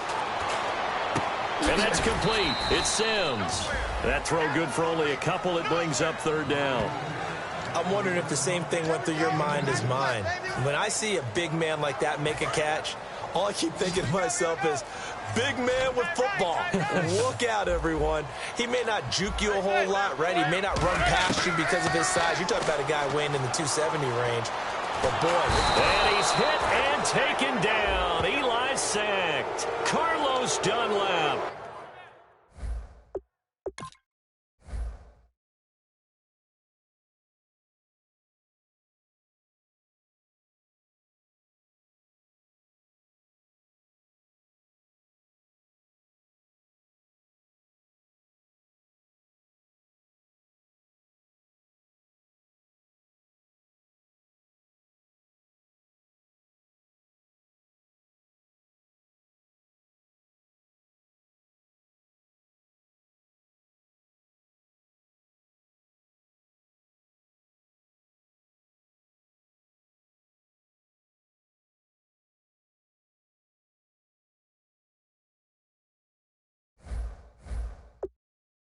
And that's complete. It's Sims. That throw good for only a couple. It brings up 3rd down. I'm wondering if the same thing went through your mind as mine. When I see a big man like that make a catch, all I keep thinking to myself is, big man with football. Look out, everyone. He may not juke you a whole lot, right? He may not run past you because of his size. You're talking about a guy weighing in the 270 range. But, boy. And he's hit and taken down. Eli sacked. Carlos Dunlap.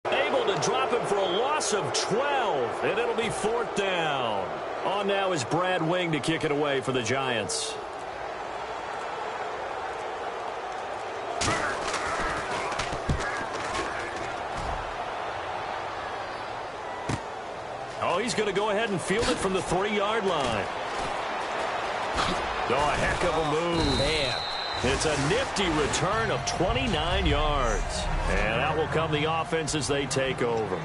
Able to drop him for a loss of 12, and it'll be 4th down. On now is Brad Wing to kick it away for the Giants. Oh, he's going to go ahead and field it from the 3-yard line. Oh, a heck of a move. Man. It's a nifty return of 29 yards. And out will come the offense as they take over.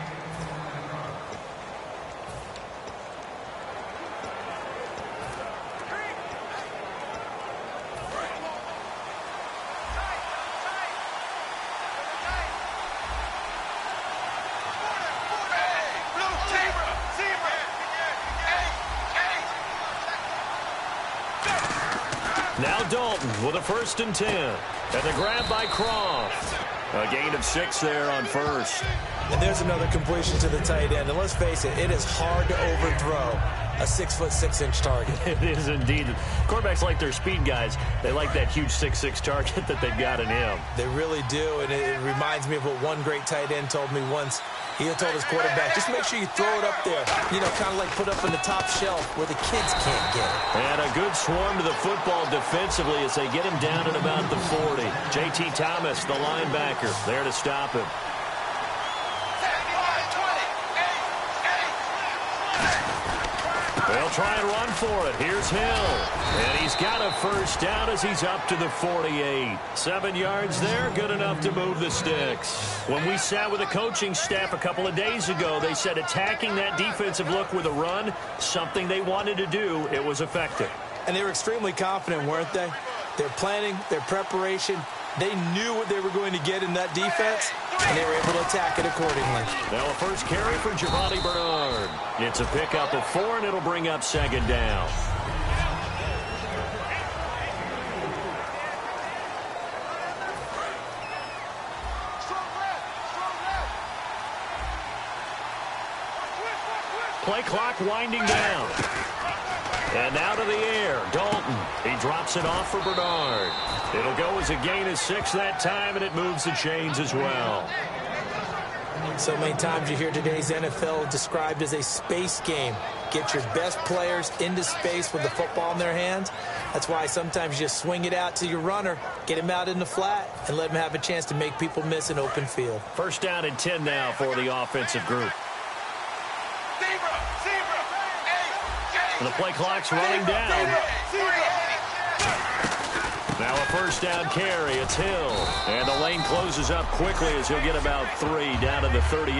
Now Dalton with a 1st and 10. And the grab by Croft. A gain of 6 there on first. And there's another completion to the tight end. And let's face it, it is hard to overthrow a 6'6" target. It is indeed. Quarterbacks like their speed guys. They like that huge 6'6" target that they've got in him. They really do, and it reminds me of what one great tight end told me once. He told his quarterback, just make sure you throw it up there, kind of like put up in the top shelf where the kids can't get it. And a good swarm to the football defensively as they get him down at about the 40. J.T. Thomas, the linebacker, there to stop him. They'll try and run for it. Here's Hill. And he's got a 1st down as he's up to the 48. 7 yards there, good enough to move the sticks. When we sat with the coaching staff a couple of days ago, they said attacking that defensive look with a run, something they wanted to do, it was effective. And they were extremely confident, weren't they? Their planning, their preparation, they knew what they were going to get in that defense, and they were able to attack it accordingly. Now a 1st carry for Giovanni Bernard. It's a pickup of 4, and it'll bring up 2nd down. Play clock winding down. And now to the air, Dalton. He drops it off for Bernard. It'll go as a gain of 6 that time, and it moves the chains as well. So many times you hear today's NFL described as a space game. Get your best players into space with the football in their hands. That's why sometimes you just swing it out to your runner, get him out in the flat, and let him have a chance to make people miss an open field. 1st down and 10 now for the offensive group. And the play clock's running down. Now a 1st down carry. It's Hill. And the lane closes up quickly as he'll get about 3 down to the 38.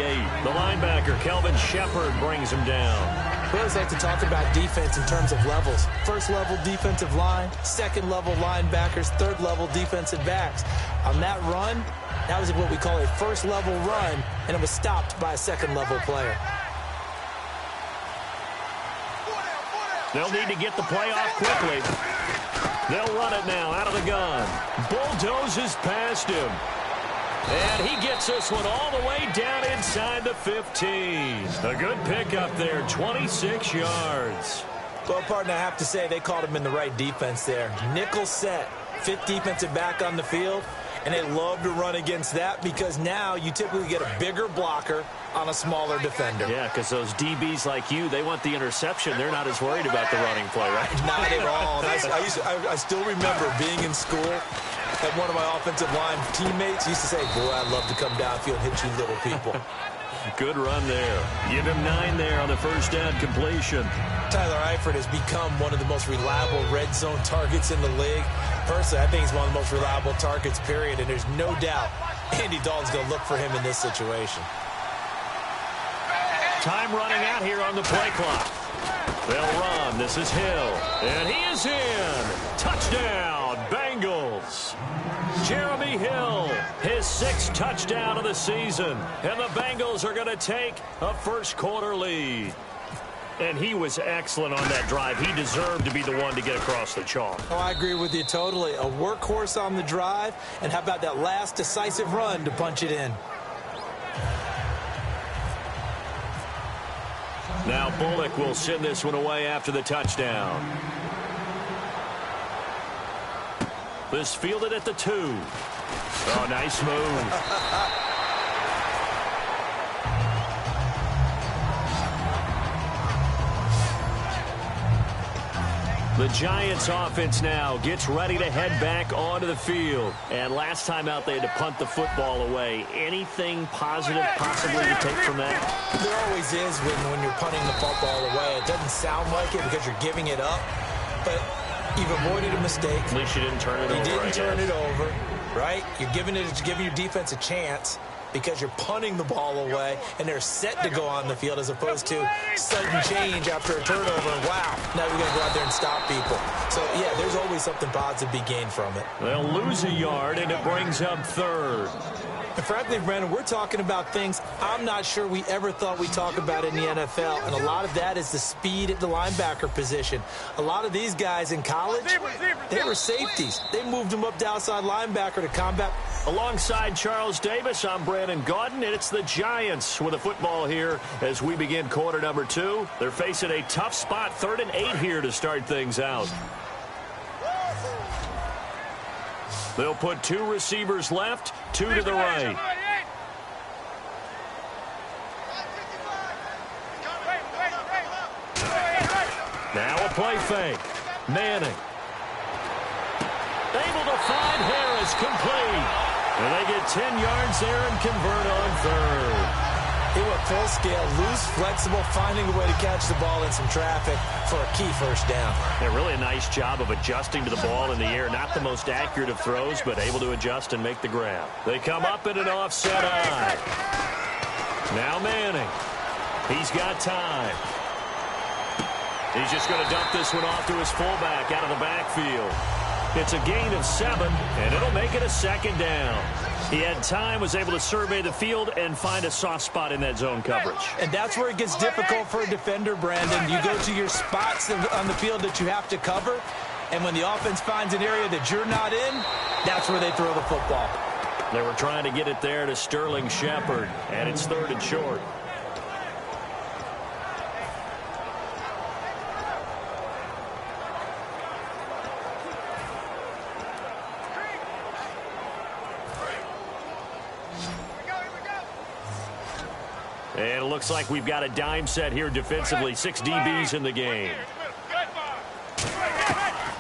The linebacker, Kelvin Shepard, brings him down. We always like to talk about defense in terms of levels. 1st level defensive line, 2nd level linebackers, 3rd level defensive backs. On that run, that was what we call a 1st level run, and it was stopped by a 2nd level player. They'll need to get the play off quickly. They'll run it now out of the gun. Bulldozes past him. And he gets this one all the way down inside the 15. A good pickup there, 26 yards. Well, partner, I have to say they called him in the right defense there. Nickel set, 5th defensive back on the field. And they love to run against that because now you typically get a bigger blocker on a smaller defender. Yeah, because those DBs like you, they want the interception. They're not as worried about the running play, right? Not at all. I still remember being in school and one of my offensive line teammates used to say, boy, I'd love to come downfield and hit you little people. Good run there. Give him 9 there on the 1st down completion. Tyler Eifert has become one of the most reliable red zone targets in the league. Personally, I think he's one of the most reliable targets, period, and there's no doubt Andy Dalton's going to look for him in this situation. Time running out here on the play clock. They'll run. This is Hill. And he is in. Touchdown, Bengals. Jeremy Hill, his 6th touchdown of the season. And the Bengals are going to take a 1st quarter lead. And he was excellent on that drive. He deserved to be the one to get across the chalk. Oh, I agree with you totally. A workhorse on the drive. And how about that last decisive run to punch it in? Now Bullock will send this one away after the touchdown. This fielded at the 2. Oh, nice move. The Giants offense now gets ready to head back onto the field. And last time out, they had to punt the football away. Anything positive possibly to take from that? There always is when you're punting the football away. It doesn't sound like it because you're giving it up. But you've avoided a mistake. At least you didn't turn it over. You didn't turn it over, right? You're giving your defense a chance because you're punting the ball away, and they're set to go on the field as opposed to sudden change after a turnover. And wow, now we're going to go out there and stop people. So, yeah, there's always something positive to be gained from it. They'll lose a yard, and it brings up 3rd. And frankly, Brandon, we're talking about things I'm not sure we ever thought we'd talk about in the NFL. And a lot of that is the speed at the linebacker position. A lot of these guys in college, they were safeties. They moved them up to outside linebacker to combat. Alongside Charles Davis, I'm Brandon Gaudin, and it's the Giants with a football here as we begin quarter number 2. They're facing a tough spot, 3rd and 8 here to start things out. They'll put 2 receivers left, 2 to the right. Now a play fake. Manning. Able to find Harris, complete. And they get 10 yards there and convert on 3rd. He went full scale, loose, flexible, finding a way to catch the ball in some traffic for a key first down. Yeah, really a nice job of adjusting to the ball in the air. Not the most accurate of throws, but able to adjust and make the grab. They come up in an offset eye. Now Manning. He's got time. He's just going to dump this one off to his fullback out of the backfield. It's a gain of 7, and it'll make it a 2nd down. He had time, was able to survey the field and find a soft spot in that zone coverage. And that's where it gets difficult for a defender, Brandon. You go to your spots on the field that you have to cover, and when the offense finds an area that you're not in, that's where they throw the football. They were trying to get it there to Sterling Shepard, and it's 3rd and short. And it looks like we've got a dime set here defensively. 6 DBs in the game.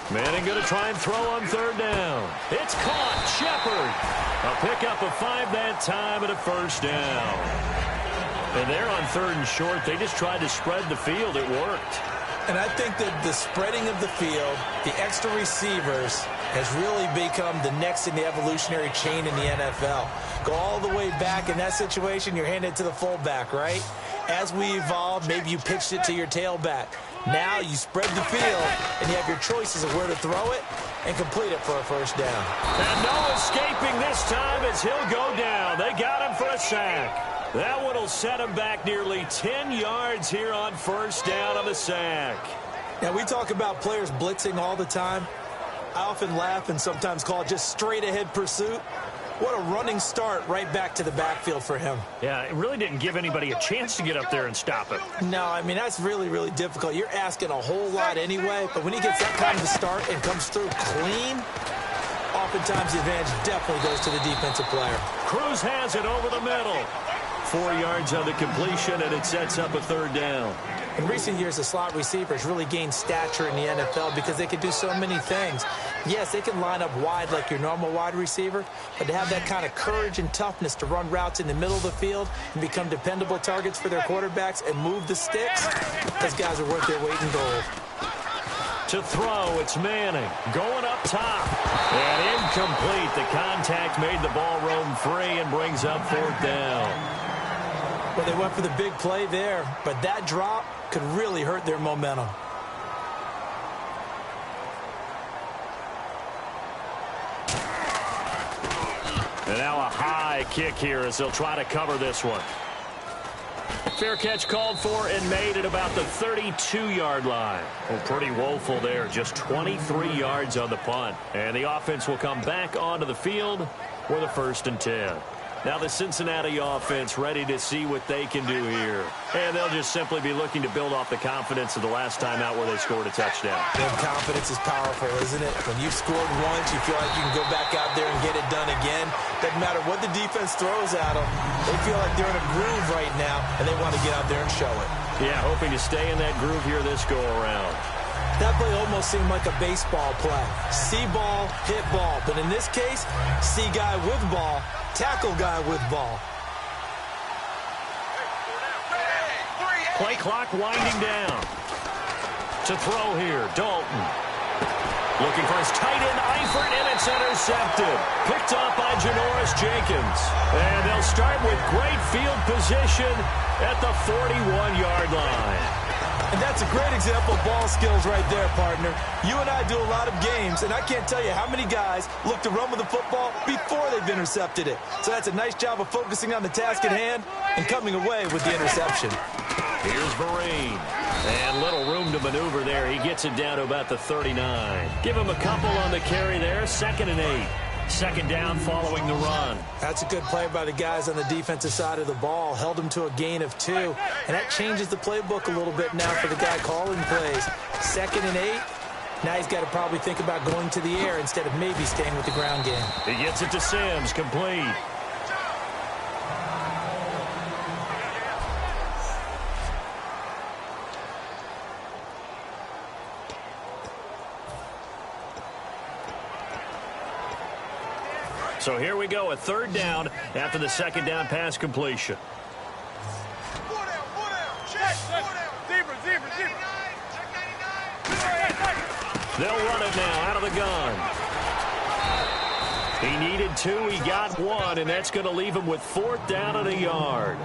Manning going to try and throw on 3rd down. It's caught. Shepard. A pickup of 5 that time and a first down. And they're on 3rd and short. They just tried to spread the field. It worked. And I think that the spreading of the field, the extra receivers, has really become the next in the evolutionary chain in the NFL. Go all the way back in that situation, you're handed it to the fullback, right? As we evolve, maybe you pitched it to your tailback. Now you spread the field, and you have your choices of where to throw it and complete it for a first down. And no escaping this time as he'll go down. They got him for a sack. That one will set him back nearly 10 yards here on first down on the sack. Now, we talk about players blitzing all the time. I often laugh and sometimes call it just straight-ahead pursuit. What a running start right back to the backfield for him. Yeah, it really didn't give anybody a chance to get up there and stop it. No, I mean, that's really, really difficult. You're asking a whole lot anyway, but when he gets that kind of a start and comes through clean, oftentimes the advantage definitely goes to the defensive player. Cruz has it over the middle. 4 yards on the completion, and it sets up a 3rd down. In recent years, the slot receivers really gained stature in the NFL because they can do so many things. Yes, they can line up wide like your normal wide receiver, but to have that kind of courage and toughness to run routes in the middle of the field and become dependable targets for their quarterbacks and move the sticks, those guys are worth their weight in gold. To throw, it's Manning going up top. And incomplete. The contact made the ball roam free and brings up 4th down. Well, they went for the big play there, but that drop could really hurt their momentum. And now a high kick here as they'll try to cover this one. Fair catch called for and made at about the 32-yard line. Well, pretty woeful there. Just 23 yards on the punt. And the offense will come back onto the field for the 1st and 10. Now the Cincinnati offense ready to see what they can do here. And they'll just simply be looking to build off the confidence of the last time out where they scored a touchdown. And confidence is powerful, isn't it? When you've scored once, you feel like you can go back out there and get it done again. Doesn't matter what the defense throws at them. They feel like they're in a groove right now, and they want to get out there and show it. Yeah, hoping to stay in that groove here this go-around. That play almost seemed like a baseball play. See ball, hit ball. But in this case, see guy with ball, tackle guy with ball. Play clock winding down. To throw here, Dalton. Looking for his tight end, Eifert, and it's intercepted. Picked off by Janoris Jenkins. And they'll start with great field position at the 41-yard line. And that's a great example of ball skills right there, partner. You and I do a lot of games, and I can't tell you how many guys look to run with the football before they've intercepted it. So that's a nice job of focusing on the task at hand and coming away with the interception. Here's Vereen. And little room to maneuver there. He gets it down to about the 39. Give him a couple on the carry there. 2nd and 8. 2nd down following the run. That's a good play by the guys on the defensive side of the ball. Held him to a gain of 2. And that changes the playbook a little bit now for the guy calling plays. 2nd and 8. Now he's got to probably think about going to the air instead of maybe staying with the ground game. He gets it to Sims. Complete. So here we go, a 3rd down after the 2nd down pass completion. They'll run it now out of the gun. He needed 2, he got 1, and that's going to leave him with 4th down and a yard.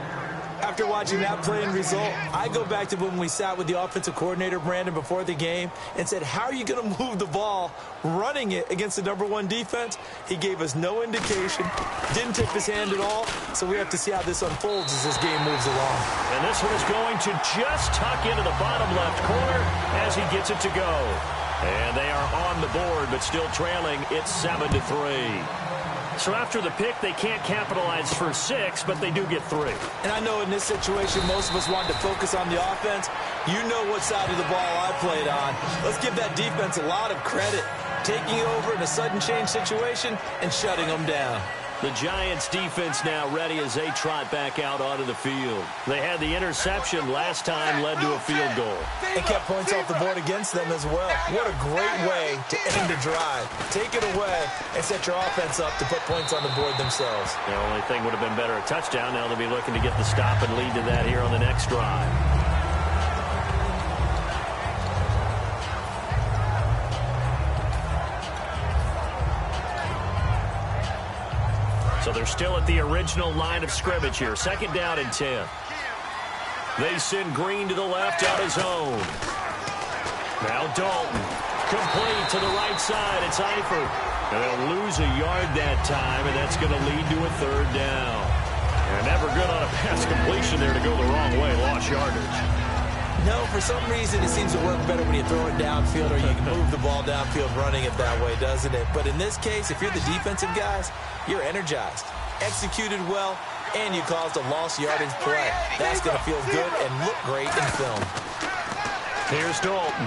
After watching that play and result, I go back to when we sat with the offensive coordinator, Brandon, before the game and said, how are you going to move the ball running it against the #1 defense? He gave us no indication, didn't tip his hand at all, so we have to see how this unfolds as this game moves along. And this one is going to just tuck into the bottom left corner as he gets it to go. And they are on the board, but still trailing. It's 7-3. So after the pick, they can't capitalize for 6, but they do get 3. And I know in this situation, most of us wanted to focus on the offense. You know what side of the ball I played on. Let's give that defense a lot of credit. Taking over in a sudden change situation and shutting them down. The Giants defense now ready as they trot back out onto the field. They had the interception last time, led to a field goal. And kept points off the board against them as well. What a great way to end a drive. Take it away and set your offense up to put points on the board themselves. The only thing would have been better a touchdown. Now they'll be looking to get the stop and lead to that here on the next drive. So they're still at the original line of scrimmage here. 2nd down and 10. They send Green to the left on his own. Now Dalton. Complete to the right side. It's Eifert. And they'll lose a yard that time, and that's going to lead to a 3rd down. And never good on a pass completion there to go the wrong way. Lost yardage. No, for some reason it seems to work better when you throw it downfield or you can move the ball downfield running it that way, doesn't it? But in this case, if you're the defensive guys, you're energized, executed well, and you caused a lost yardage play. That's going to feel good and look great in film. Here's Dalton.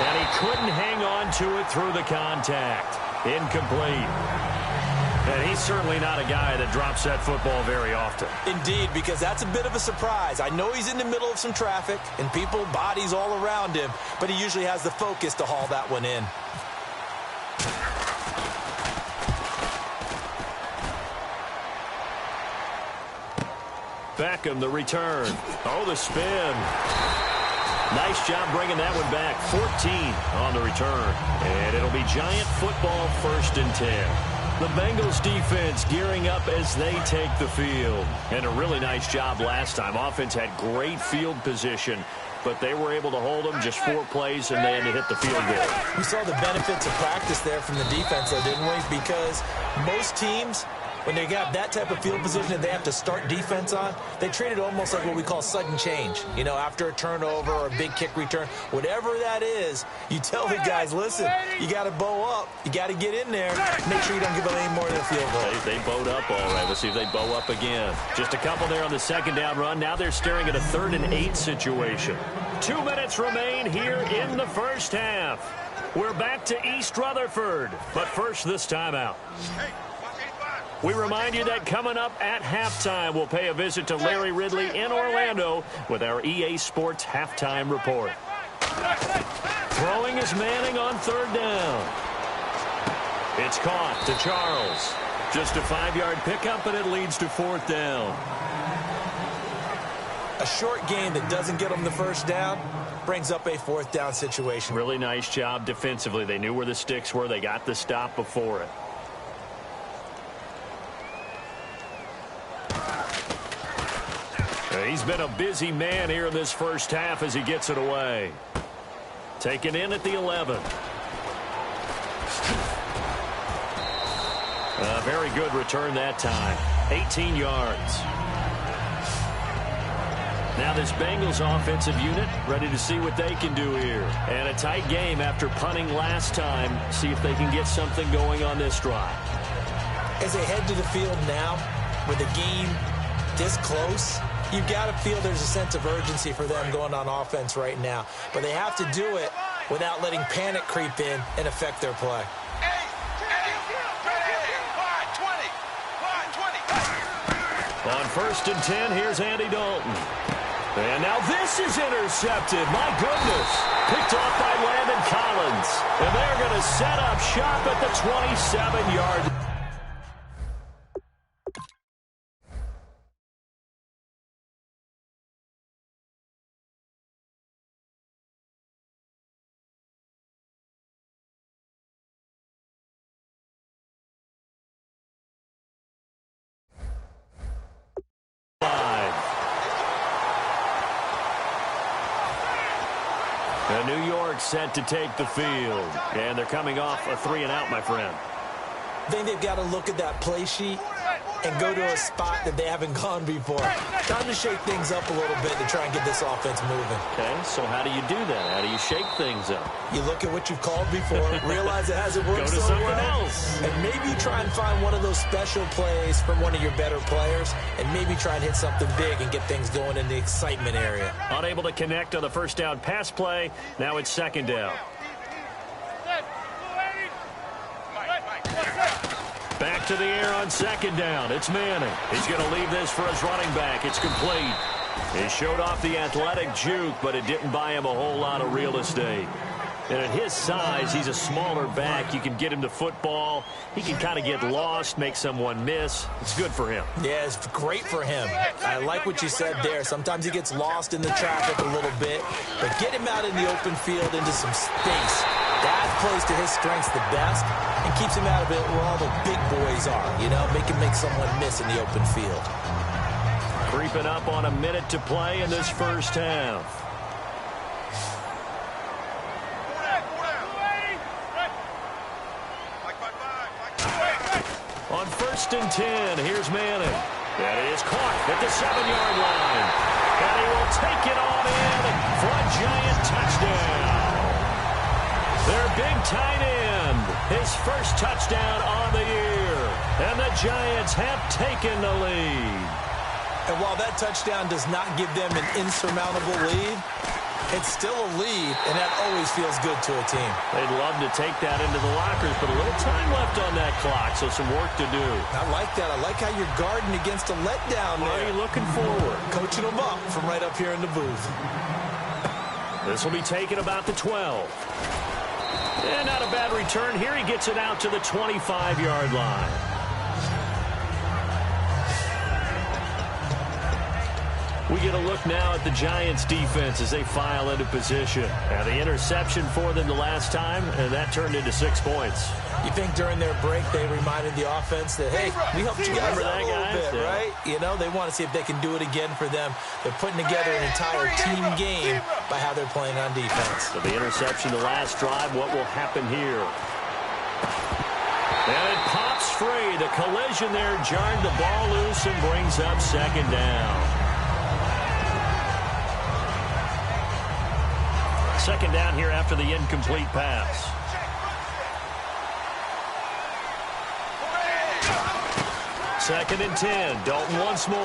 And he couldn't hang on to it through the contact. Incomplete. And he's certainly not a guy that drops that football very often. Indeed, because that's a bit of a surprise. I know he's in the middle of some traffic and people, bodies all around him, but he usually has the focus to haul that one in. Beckham, the return. Oh, the spin. Nice job bringing that one back. 14 on the return. And it'll be Giant football, 1st and 10. The Bengals defense gearing up as they take the field. And a really nice job last time. Offense had great field position, but they were able to hold them just 4 plays, and they had to hit the field goal. We saw the benefits of practice there from the defense, though, didn't we? Because most teams, when they got that type of field position that they have to start defense on, they treat it almost like what we call sudden change. You know, after a turnover or a big kick return, whatever that is, you tell the guys, listen, you got to bow up. You got to get in there. Make sure you don't give them any more than a field goal. They bowed up all right. Let's see if they bow up again. Just a couple there on the 2nd down run. Now they're staring at a 3rd and 8 situation. 2 minutes remain here in the 1st half. We're back to East Rutherford, but first this timeout. We remind you that coming up at halftime, we'll pay a visit to Larry Ridley in Orlando with our EA Sports Halftime Report. Throwing is Manning on 3rd down. It's caught to Charles. Just a 5-yard pickup, and it leads to 4th down. A short game that doesn't get them the 1st down brings up a 4th down situation. Really nice job defensively. They knew where the sticks were. They got the stop before it. He's been a busy man here in this first half as he gets it away. Taken in at the 11. A very good return that time. 18 yards. Now this Bengals offensive unit ready to see what they can do here. And a tight game after punting last time. See if they can get something going on this drive. As they head to the field now, with the game this close, you've got to feel there's a sense of urgency for them going on offense right now. But they have to do it without letting panic creep in and affect their play. On 1st and 10, here's Andy Dalton. And now this is intercepted. My goodness. Picked off by Landon Collins. And they're going to set up shop at the 27-yard line. And New York set to take the field. And they're coming off a 3-and-out, my friend. I think they've got to look at that play sheet and go to a spot that they haven't gone before. Time to shake things up a little bit to try and get this offense moving. Okay, so how do you do that? How do you shake things up? You look at what you've called before, realize it hasn't worked Go to so something well, else. and maybe try and find one of those special plays from one of your better players, and maybe try and hit something big and get things going in the excitement area. Unable to connect on the first down pass play. Now it's 2nd down. Back to the air on 2nd down. It's Manning. He's going to leave this for his running back. It's complete. He showed off the athletic juke, but it didn't buy him a whole lot of real estate. And at his size, he's a smaller back. You can get him to football. He can kind of get lost, make someone miss. It's good for him. Yeah, it's great for him. I like what you said there. Sometimes he gets lost in the traffic a little bit, but get him out in the open field into some space. That plays to his strengths the best and keeps him out of it where all the big boys are, you know, make someone miss in the open field. Creeping up on a minute to play in this first half. On 1st and 10, here's Manning. That is caught at the 7-yard line. And he will take it on in for a Giant touchdown. Their big tight end, his first touchdown on the year. And the Giants have taken the lead. And while that touchdown does not give them an insurmountable lead, it's still a lead, and that always feels good to a team. They'd love to take that into the lockers, but a little time left on that clock, so some work to do. I like that. I like how you're guarding against a letdown there. Are you looking forward? Coaching them up from right up here in the booth. This will be taken about the 12. And not a bad return here. He gets it out to the 25-yard line. We get a look now at the Giants' defense as they file into position. Now, the interception for them the last time, and that turned into 6 points. You think during their break they reminded the offense that, hey, we helped you guys out a little bit, right? You know, they want to see if they can do it again for them. They're putting together an entire team game by how they're playing on defense. So the interception the last drive, what will happen here? And it pops free. The collision there jarred the ball loose and brings up 2nd down. 2nd down here after the incomplete pass. Second and 10. Dalton once more.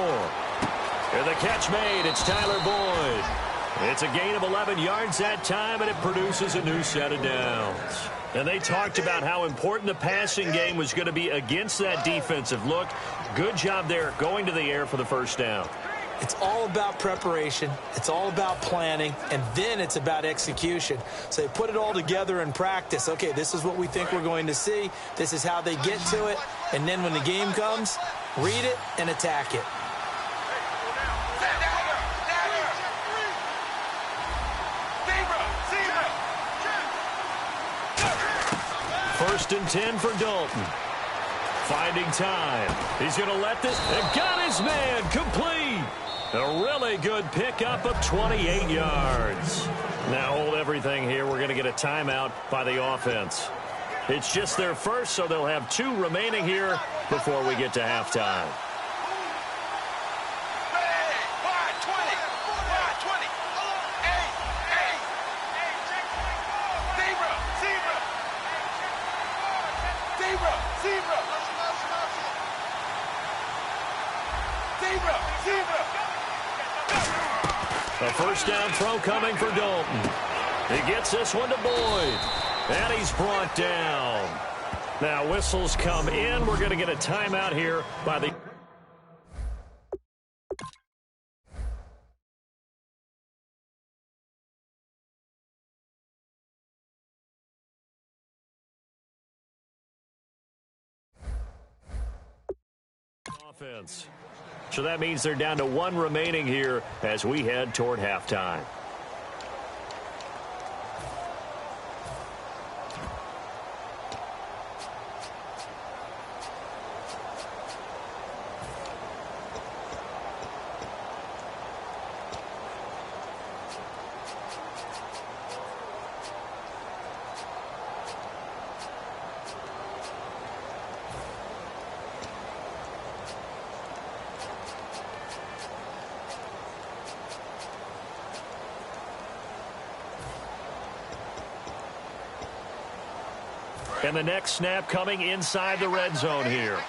And the catch made. It's Tyler Boyd. It's a gain of 11 yards that time, and it produces a new set of downs. And they talked about how important the passing game was going to be against that defensive look. Good job there going to the air for the first down. It's all about preparation. It's all about planning. And then it's about execution. So they put it all together in practice. Okay, this is what we think we're going to see. This is how they get to it. And then when the game comes, read it and attack it. First and 10 for Dalton. Finding time. He's going to let this. And got his man complete. A really good pickup of 28 yards. Now hold everything here. We're going to get a timeout by the offense. It's just their first, so they'll have 2 remaining here before we get to halftime. A first down throw coming for Dalton. He gets this one to Boyd. And he's brought down. Now whistles come in. We're going to get a timeout here by the offense. So that means they're down to 1 remaining here as we head toward halftime. And the next snap coming inside the red zone here.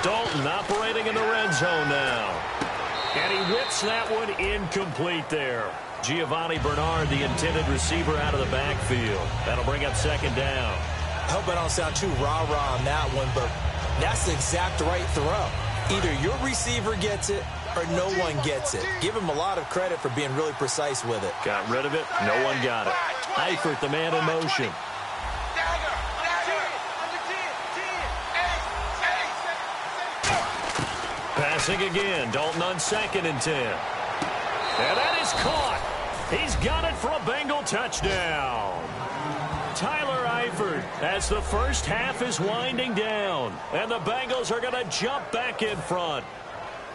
Dalton operating in the red zone now. And he whips that one incomplete there. Giovanni Bernard, the intended receiver, out of the backfield. That'll bring up second down. I hope I don't sound too rah-rah on that one, but that's the exact right throw. Either your receiver gets it or no one gets it. Give him a lot of credit for being really precise with it. Got rid of it. No one got it. Eifert, the man in motion. Passing again. Dalton on 2nd and 10. And that is caught. He's got it for a Bengal touchdown. Tyler Eifert as the first half is winding down. And the Bengals are going to jump back in front.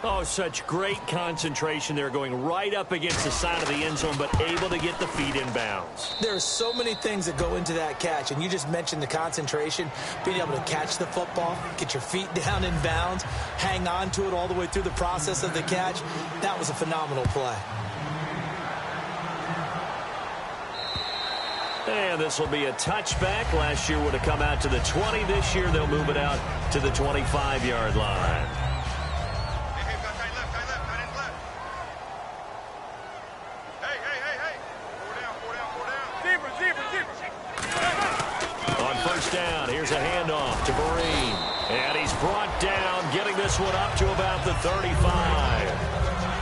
Oh, such great concentration there, going right up against the side of the end zone, but able to get the feet in bounds. There are so many things that go into that catch, and you just mentioned the concentration, being able to catch the football, get your feet down in bounds, hang on to it all the way through the process of the catch. That was a phenomenal play. And this will be a touchback. Last year would have come out to the 20. This year they'll move it out to the 25-yard line. Down. Here's a handoff to Vereen. And he's brought down, getting this one up to about the 35.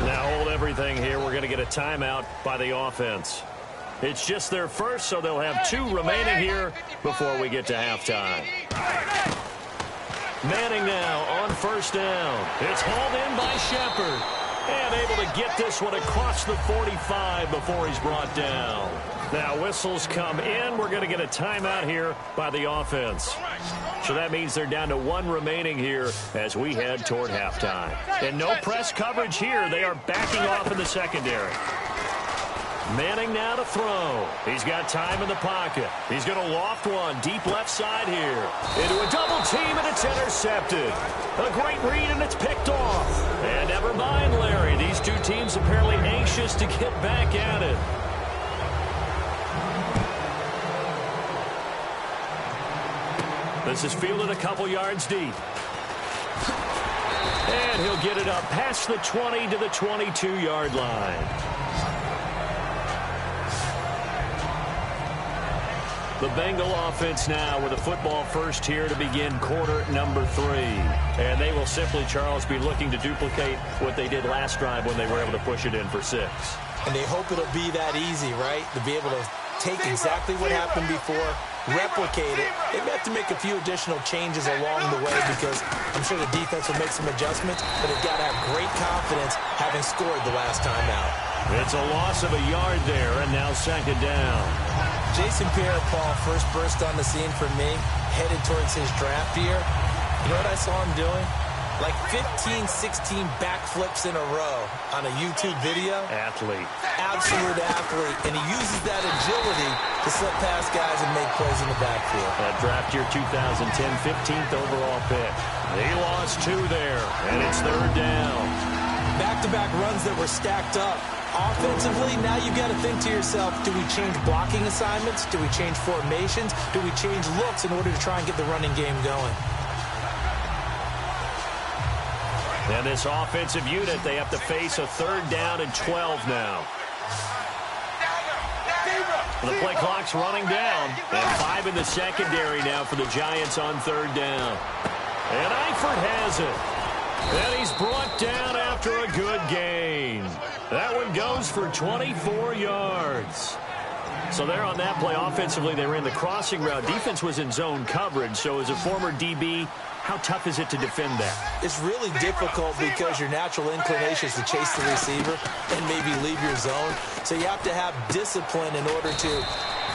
Now hold everything here. We're going to get a timeout by the offense. It's just their first, so they'll have 2 remaining here before we get to halftime. Manning now on first down. It's hauled in by Shepard. And able to get this one across the 45 before he's brought down. Now whistles come in. We're going to get a timeout here by the offense. So that means they're down to 1 remaining here as we head toward halftime. And no press coverage here. They are backing off in the secondary. Manning now to throw. He's got time in the pocket. He's going to loft one deep left side here. Into a double team, and it's intercepted. A great read, and it's picked off. And never mind, Larry. These 2 teams apparently anxious to get back at it. This is fielded a couple yards deep. And he'll get it up past the 20 to the 22-yard line. The Bengal offense now with a football first here to begin quarter number 3. And they will simply, Charles, be looking to duplicate what they did last drive when they were able to push it in for 6. And they hope it'll be that easy, right? To be able to take exactly what happened before, replicate it. They may have to make a few additional changes along the way because I'm sure the defense will make some adjustments, but they've got to have great confidence having scored the last time out. It's a loss of a yard there, and now 2nd down. Jason Pierre-Paul first burst on the scene for me, headed towards his draft year. You know what I saw him doing? Like 15, 16 backflips in a row on a YouTube video. Athlete. Absolute athlete. And he uses that agility to slip past guys and make plays in the backfield. That draft year 2010, 15th overall pick. He lost 2 there, and it's 3rd down. Back-to-back runs that were stacked up. Offensively, now you've got to think to yourself, do we change blocking assignments? Do we change formations? Do we change looks in order to try and get the running game going? And this offensive unit, they have to face a 3rd down and 12 now. The play clock's running down, and 5 in the secondary now for the Giants on 3rd down. And Eifert has it. And he's brought down after a good gain. That one goes for 24 yards. So there on that play, offensively, they ran the crossing route. Defense was in zone coverage, so as a former DB, how tough is it to defend that? It's really difficult because your natural inclination is to chase the receiver and maybe leave your zone. So you have to have discipline in order to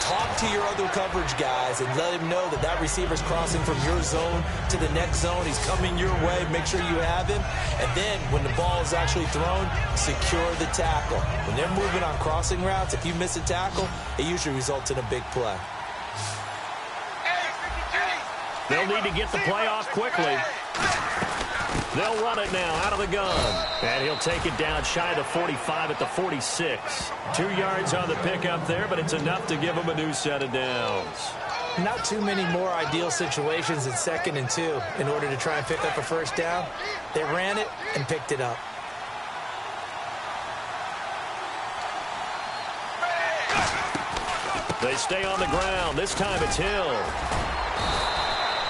talk to your other coverage guys and let him know that that receiver's crossing from your zone to the next zone. He's coming your way. Make sure you have him. And then when the ball is actually thrown, secure the tackle. When they're moving on crossing routes, if you miss a tackle, it usually results in a big play. They'll need to get the play off quickly. They'll run it now out of the gun. And he'll take it down shy of the 45 at the 46. 2 yards on the pickup there, but it's enough to give him a new set of downs. Not too many more ideal situations at 2nd and 2 in order to try and pick up a 1st down. They ran it and picked it up. They stay on the ground. This time it's Hill.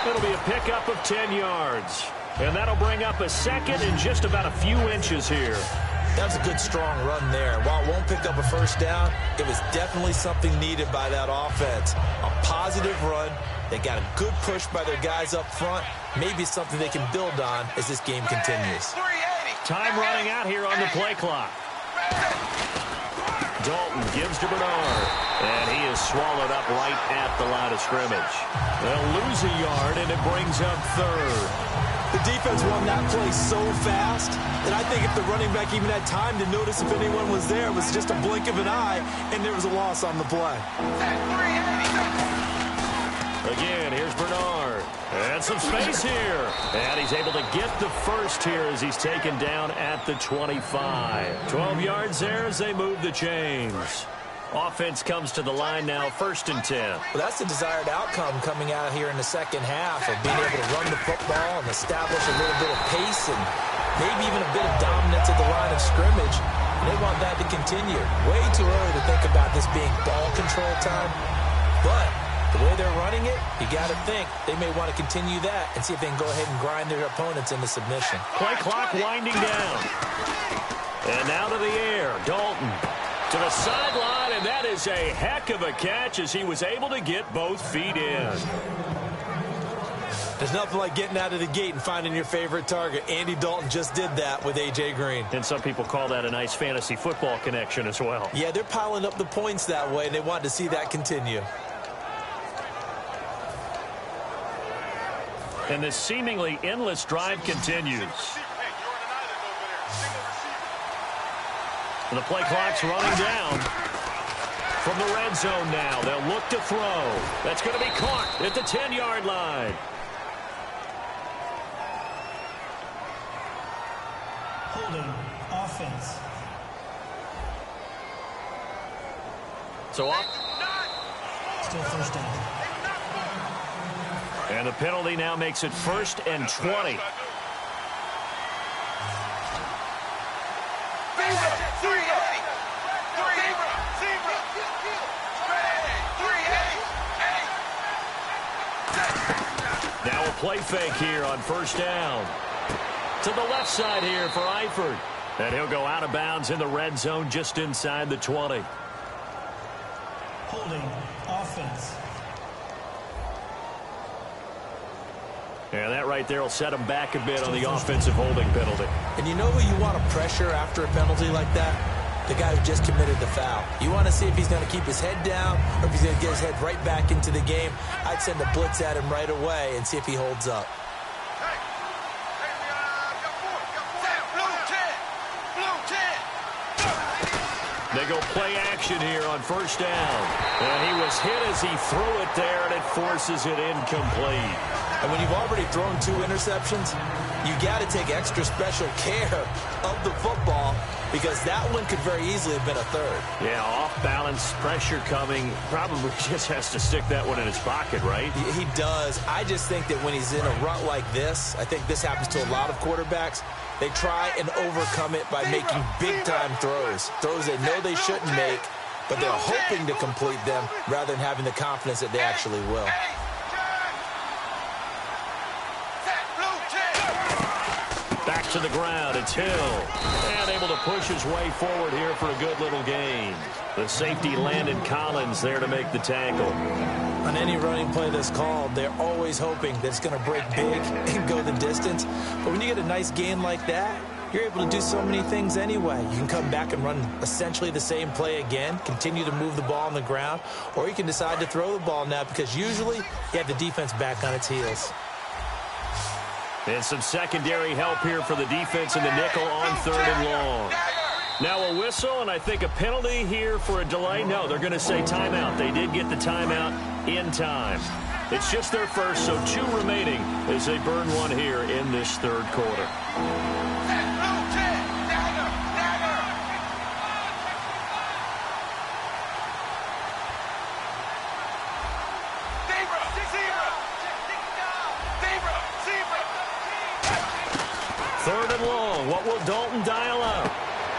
It'll be a pickup of 10 yards. And that'll bring up a 2nd and just about a few inches here. That's a good, strong run there. While it won't pick up a 1st down, it was definitely something needed by that offense. A positive run. They got a good push by their guys up front. Maybe something they can build on as this game continues. Time running out here on the play clock. Dalton gives to Bernard, and he is swallowed up right at the line of scrimmage. They'll lose a yard, and it brings up 3rd. The defense won that play so fast that I think if the running back even had time to notice if anyone was there, it was just a blink of an eye, and there was a loss on the play. Again, here's Bernard. And some space here. And he's able to get the 1st here as he's taken down at the 25. 12 yards there as they move the chains. Offense comes to the line now, 1st and 10. Well, that's the desired outcome coming out here in the 2nd half of being able to run the football and establish a little bit of pace and maybe even a bit of dominance at the line of scrimmage. And they want that to continue. Way too early to think about this being ball control time. But the way they're running it, you got to think they may want to continue that and see if they can go ahead and grind their opponents into submission. Play clock winding down. And now to the air, Dalton. To the sideline, and that is a heck of a catch as he was able to get both feet in. There's nothing like getting out of the gate and finding your favorite target. Andy Dalton just did that with A.J. Green. And some people call that a nice fantasy football connection as well. Yeah, they're piling up the points that way, and they want to see that continue. And this seemingly endless drive continues. The play clock's running down. From the red zone now, they'll look to throw. That's going to be caught at the 10-yard line. Holding offense. So up. Still 1st down. And the penalty now makes it 1st and 20. Now a play fake here on 1st down. To the left side here for Eifert. And he'll go out of bounds in the red zone just inside the 20. Holding offense. And that right there will set him back a bit on the offensive holding penalty. And you know who you want to pressure after a penalty like that? the guy who just committed the foul. You want to see if he's going to keep his head down or if he's going to get his head right back into the game. I'd send a blitz at him right away and see if he holds up. They go play action here on first down. And he was hit as he threw it there, and it forces it incomplete. And when you've already thrown 2 interceptions, you got to take extra special care of the football because that one could very easily have been a third. Yeah, off-balance, pressure coming. Probably just has to stick that one in his pocket, right? He does. I just think that when he's in a rut like this, I think this happens to a lot of quarterbacks, they try and overcome it by making big-time throws. Throws they know they shouldn't make, but they're hoping to complete them rather than having the confidence that they actually will. Back to the ground, it's Hill. And able to push his way forward here for a good little gain. The safety Landon Collins there to make the tackle. On any running play that's called, they're always hoping that it's going to break big and go the distance. But when you get a nice gain like that, you're able to do so many things anyway. You can come back and run essentially the same play again, continue to move the ball on the ground, or you can decide to throw the ball now because usually you have the defense back on its heels. And some secondary help here for the defense in the nickel on 3rd and long. Now a whistle, and I think a penalty here for a delay. No, they're going to say timeout. They did get the timeout in time. It's just their first, so 2 remaining as they burn one here in this 3rd quarter. Third and long. What will Dalton dial up?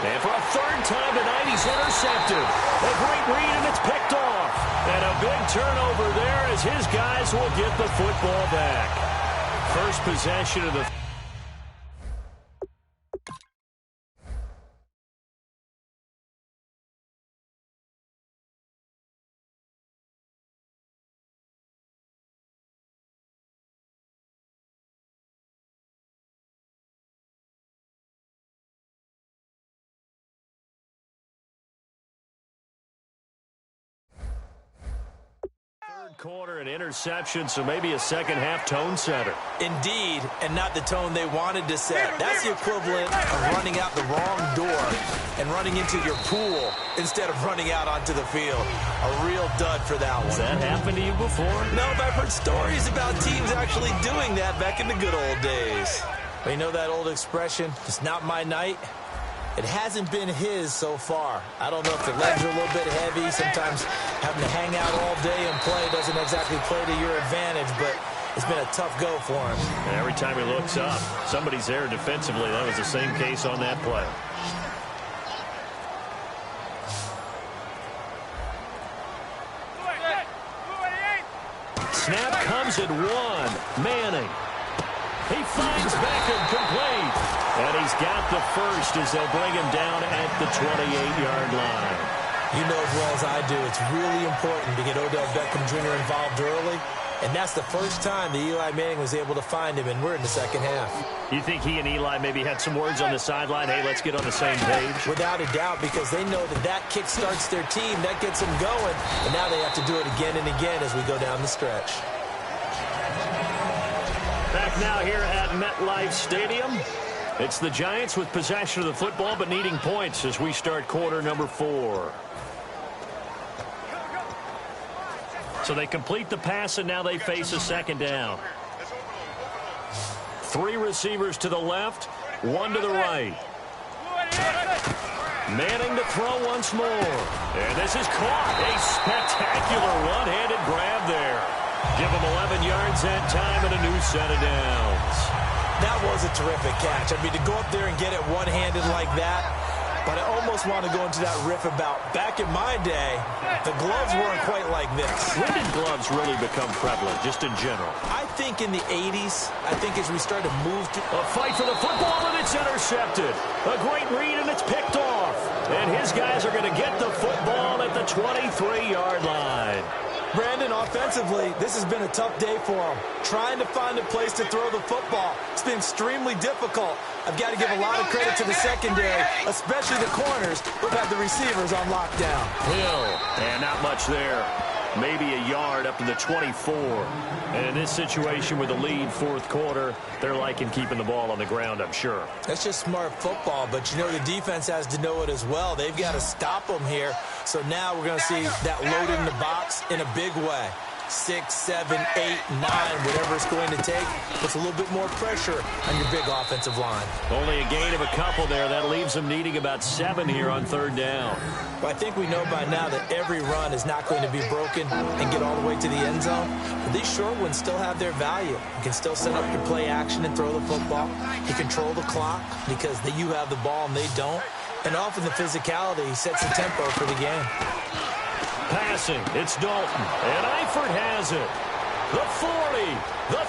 And for a 3rd time tonight, he's intercepted. A great read, and it's picked off. And a big turnover there as his guys will get the football back. First possession of the... quarter, an interception, so maybe a second-half tone setter. Indeed, and not the tone they wanted to set. That's the equivalent of running out the wrong door and running into your pool instead of running out onto the field. A real dud for that one. Has that happened to you before? No, but I've heard stories about teams actually doing that back in the good old days. But you know that old expression, it's not my night? It hasn't been his so far. I don't know if the legs are a little bit heavy. Sometimes having to hang out all day and play doesn't exactly play to your advantage, but it's been a tough go for him. And every time he looks up, somebody's there defensively. That was the same case on that play. Snap comes at 1. Manning. He finds Beckham complete. And he's got the first as they'll bring him down at the 28-yard line. You know as well as I do, it's really important to get Odell Beckham Jr. involved early. And that's the first time that Eli Manning was able to find him, and we're in the second half. You think he and Eli maybe had some words on the sideline? Hey, let's get on the same page? Without a doubt, because they know that that kick starts their team. That gets them going. And now they have to do it again and again as we go down the stretch. Back now here at MetLife Stadium. It's the Giants with possession of the football but needing points as we start quarter number 4. So they complete the pass and now they face a second down. 3 receivers to the left, 1 to the right. Manning to throw once more. And this is caught. A spectacular one-handed grab there. Give him 11 yards that time and a new set of downs. That was a terrific catch. I mean, to go up there and get it one-handed like that, but I almost want to go into that riff about back in my day, the gloves weren't quite like this. When did gloves really become prevalent, just in general? I think in the 80s, I think as we started to move to... A fight for the football, and it's intercepted. A great read, and it's picked off. And his guys are going to get the football at the 23-yard line. Brandon, offensively, this has been a tough day for them. Trying to find a place to throw the football. It's been extremely difficult. I've got to give a lot of credit to the secondary, especially the corners who've had the receivers on lockdown. Hill, and not much there. Maybe a yard up to the 24. And in this situation with the lead fourth quarter, they're liking keeping the ball on the ground, I'm sure. That's just smart football, but you know the defense has to know it as well. They've got to stop them here. So now we're going to see that loading the box in a big way. 6, 7, 8, 9, whatever it's going to take, puts a little bit more pressure on your big offensive line. Only a gain of a couple there. That leaves them needing about 7 here on third down. Well, I think we know by now that every run is not going to be broken and get all the way to the end zone. But these short ones still have their value. You can still set up your play action and throw the football. You control the clock because you have the ball and they don't. And often the physicality sets the tempo for the game. Passing, it's Dalton, and Eifert has it. The 40, the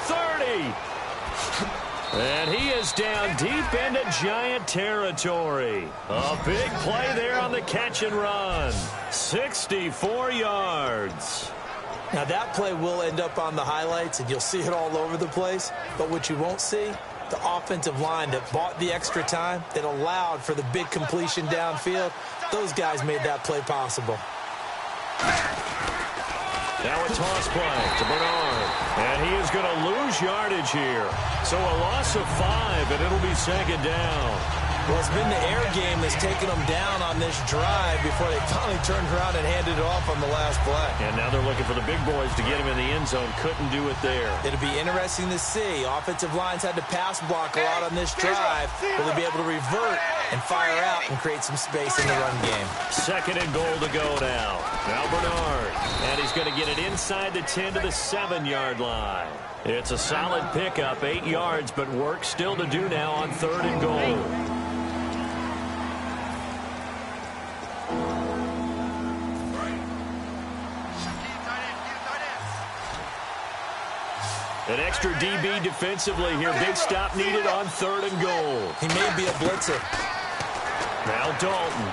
30. And he is down deep into Giant territory. A big play there on the catch and run. 64 yards. Now that play will end up on the highlights, and you'll see it all over the place. But what you won't see, the offensive line that bought the extra time, that allowed for the big completion downfield, those guys made that play possible. Now a toss play to Bernard. And he is going to lose yardage here. So a loss of 5, and it'll be second down. Well, it's been the air game that's taken them down on this drive before they finally turned around and handed it off on the last play. And now they're looking for the big boys to get him in the end zone. Couldn't do it there. It'll be interesting to see. Offensive lines had to pass block a lot on this drive. Will they be able to revert and fire out and create some space in the run game? Second and goal to go now. Now Bernard. And he's going to get it inside the 10 to the 7-yard line. It's a solid pickup, 8 yards, but work still to do now on third and goal. An extra DB defensively here. Big stop needed on third and goal. He may be a blitzer. Now Dalton.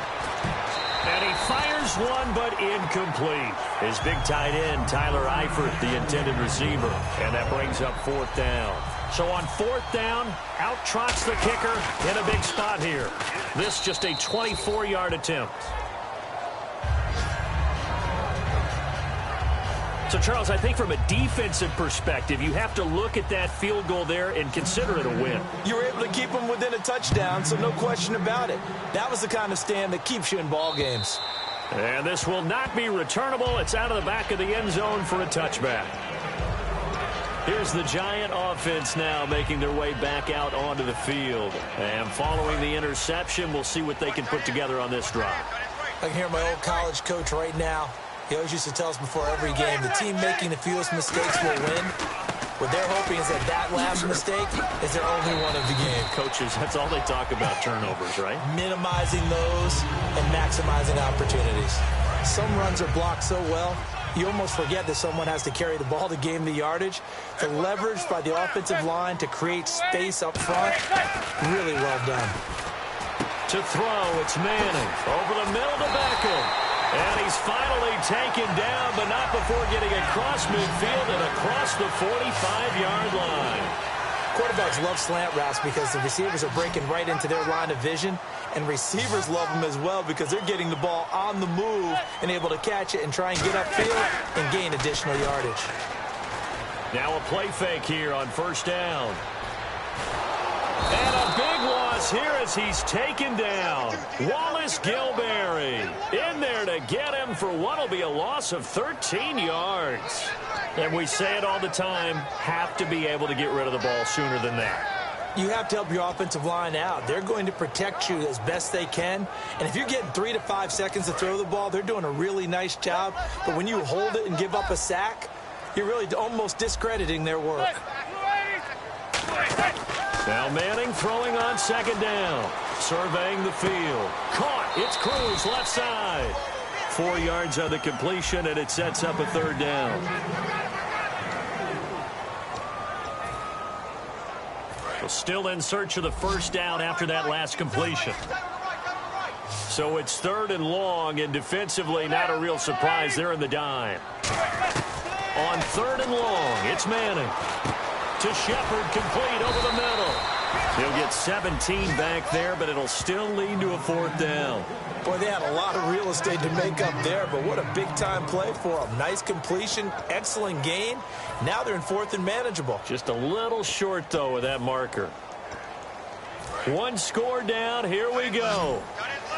And he fires one, but incomplete. His big tight end, Tyler Eifert, the intended receiver. And that brings up fourth down. So on fourth down, out trots the kicker in a big spot here. This just a 24-yard attempt. So, Charles, I think from a defensive perspective, you have to look at that field goal there and consider it a win. You were able to keep them within a touchdown, so no question about it. That was the kind of stand that keeps you in ball games. And this will not be returnable. It's out of the back of the end zone for a touchback. Here's the Giant offense now making their way back out onto the field. And following the interception, we'll see what they can put together on this drive. I can hear my old college coach right now. He always used to tell us before every game, the team making the fewest mistakes will win. What they're hoping is that that last mistake is their only one of the game. Coaches, that's all they talk about, turnovers, right? Minimizing those and maximizing opportunities. Some runs are blocked so well, you almost forget that someone has to carry the ball to gain the yardage. The leverage by the offensive line to create space up front, really well done. To throw, it's Manning. Over the middle to Beckham. And he's finally taken down, but not before getting across midfield and across the 45-yard line. Quarterbacks love slant routes because the receivers are breaking right into their line of vision, and receivers love them as well because they're getting the ball on the move and able to catch it and try and get upfield and gain additional yardage. Now a play fake here on first down. And a big loss here as he's taken down. Wallace Gilberry in there to get him for what will be a loss of 13 yards. And we say it all the time, have to be able to get rid of the ball sooner than that. You have to help your offensive line out. They're going to protect you as best they can. And if you're getting 3 to 5 seconds to throw the ball, they're doing a really nice job. But when you hold it and give up a sack, you're really almost discrediting their work. Now Manning throwing on second down. Surveying the field. Caught. It's Cruz left side. 4 yards on the completion, and it sets up a third down. Well, still in search of the first down after that last completion. So it's third and long, and defensively not a real surprise. They're in the dime. On 3rd and long, it's Manning. To Shepard, complete over the middle. He'll get 17 back there, but it'll still lead to a 4th down. Boy, they had a lot of real estate to make up there, but what a big-time play for them. Nice completion, excellent gain. Now they're in 4th and manageable. Just a little short, though, with that marker. 1 score down. Here we go.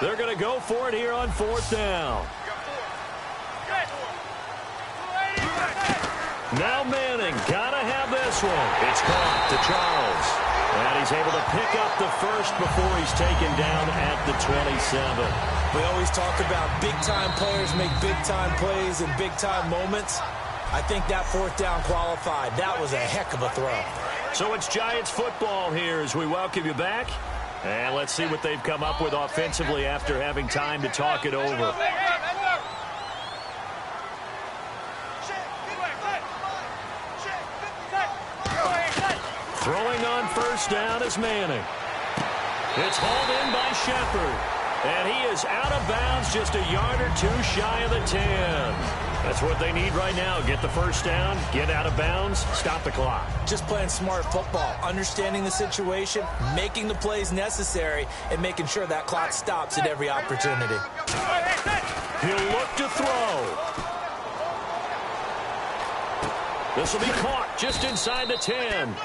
They're going to go for it here on 4th down. Now Manning, gotta have this one. It's caught to Charles. And he's able to pick up the first before he's taken down at the 27. We always talk about big-time players make big-time plays in big-time moments. I think that 4th down qualified. That was a heck of a throw. So it's Giants football here as we welcome you back. And let's see what they've come up with offensively after having time to talk it over. Throwing on 1st down is Manning. It's hauled in by Shepard. And he is out of bounds just a yard or 2 shy of the 10. That's what they need right now. Get the 1st down, get out of bounds, stop the clock. Just playing smart football, understanding the situation, making the plays necessary, and making sure that clock stops at every opportunity. He'll look to throw. This will be caught just inside the 10.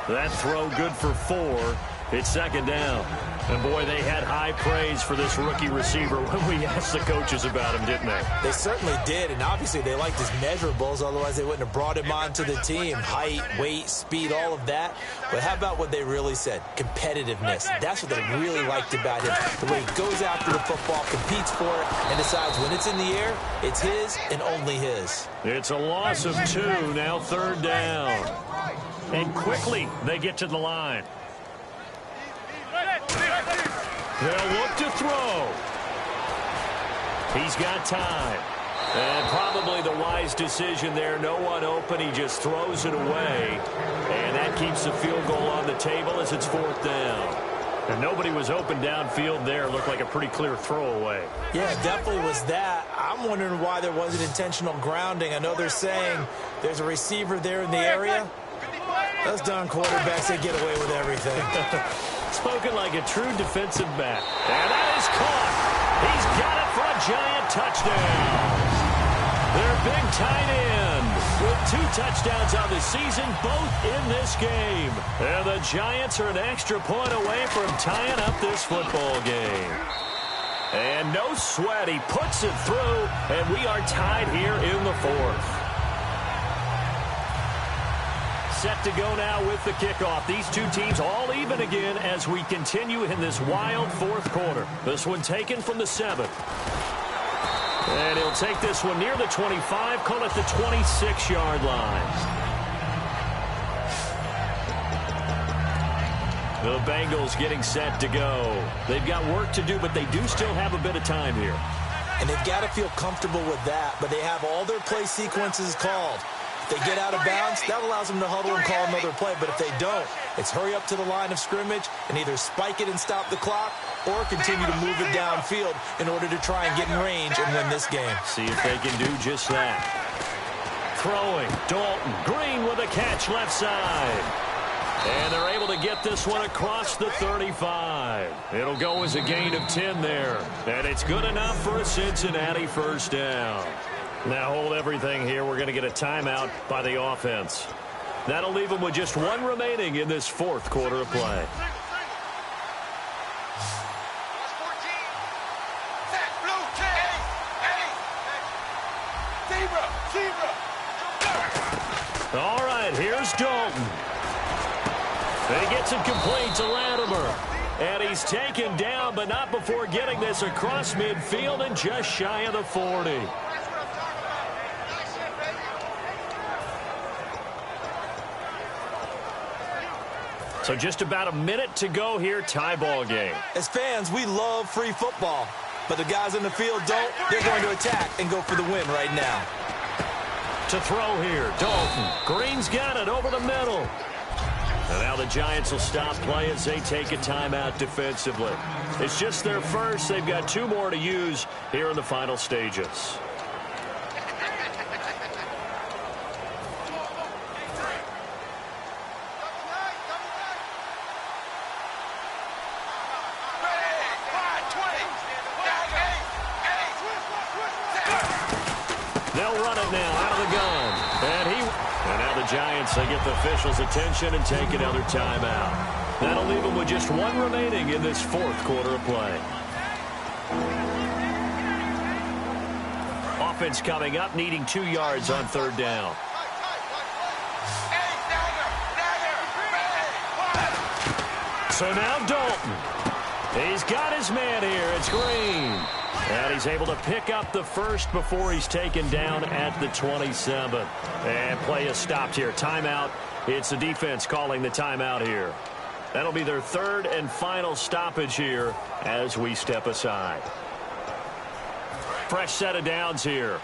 That throw good for 4. It's 2nd down. And, boy, they had high praise for this rookie receiver when we asked the coaches about him, didn't they? They certainly did, and obviously they liked his measurables. Otherwise, they wouldn't have brought him onto the team. Height, weight, speed, all of that. But how about what they really said? Competitiveness. That's what they really liked about him. The way he goes after the football, competes for it, and decides when it's in the air, it's his and only his. It's a loss of 2, now 3rd down. And quickly they get to the line. They'll look to throw. He's got time. And probably the wise decision there. No one open. He just throws it away. And that keeps the field goal on the table as it's 4th down. And nobody was open downfield there. Looked like a pretty clear throwaway. Yeah, it definitely was that. I'm wondering why there wasn't intentional grounding. I know they're saying there's a receiver there in the area. Those darn quarterbacks, they get away with everything. Spoken like a true defensive back. And that is caught. He's got it for a Giant touchdown. Their big tight end with 2 touchdowns on the season, both in this game. And the Giants are an extra point away from tying up this football game. And no sweat. He puts it through, and we are tied here in the 4th. Set to go now with the kickoff. These 2 teams all even again as we continue in this wild 4th quarter. This one taken from the 7th. And he'll take this one near the 25, call it the 26-yard line. The Bengals getting set to go. They've got work to do, but they do still have a bit of time here. And they've got to feel comfortable with that, but they have all their play sequences called. They get out of bounds, that allows them to huddle and call another play. But if they don't, it's hurry up to the line of scrimmage and either spike it and stop the clock or continue to move it downfield in order to try and get in range and win this game. See if they can do just that. Throwing, Dalton, Green with a catch left side. And they're able to get this one across the 35. It'll go as a gain of 10 there. And it's good enough for a Cincinnati 1st down. Now hold everything here. We're going to get a timeout by the offense. That'll leave them with just 1 remaining in this 4th quarter of play. All right, here's Dalton. And he gets it complete to Latimer. And he's taken down, but not before getting this across midfield and just shy of the 40. So just about a minute to go here, tie ball game. As fans, we love free football. But the guys in the field don't. They're going to attack and go for the win right now. To throw here, Dalton. Green's got it over the middle. And now the Giants will stop play as they take a timeout defensively. It's just their first. They've got 2 more to use here in the final stages. it now out of the gun. And now the Giants, they get the officials' attention and take another timeout. That'll leave them with just one remaining in this fourth quarter of play. Offense coming up, needing 2 yards on third down. So now Dalton. He's got his man here. It's Green. And he's able to pick up the first before he's taken down at the 27. And play is stopped here. Timeout. It's the defense calling the timeout here. That'll be their third and final stoppage here as we step aside. Fresh set of downs here.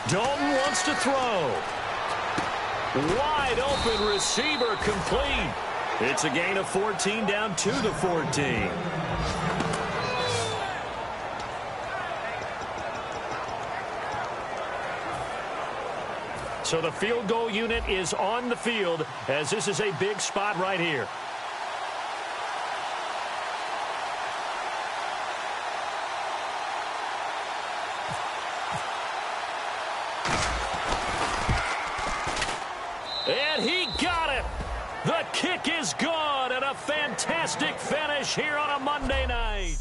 Dalton wants to throw. Wide open receiver complete. It's a gain of 14 down to the 14. So the field goal unit is on the field as this is a big spot right here. And he got it. The kick is good and a fantastic finish here on a Monday night.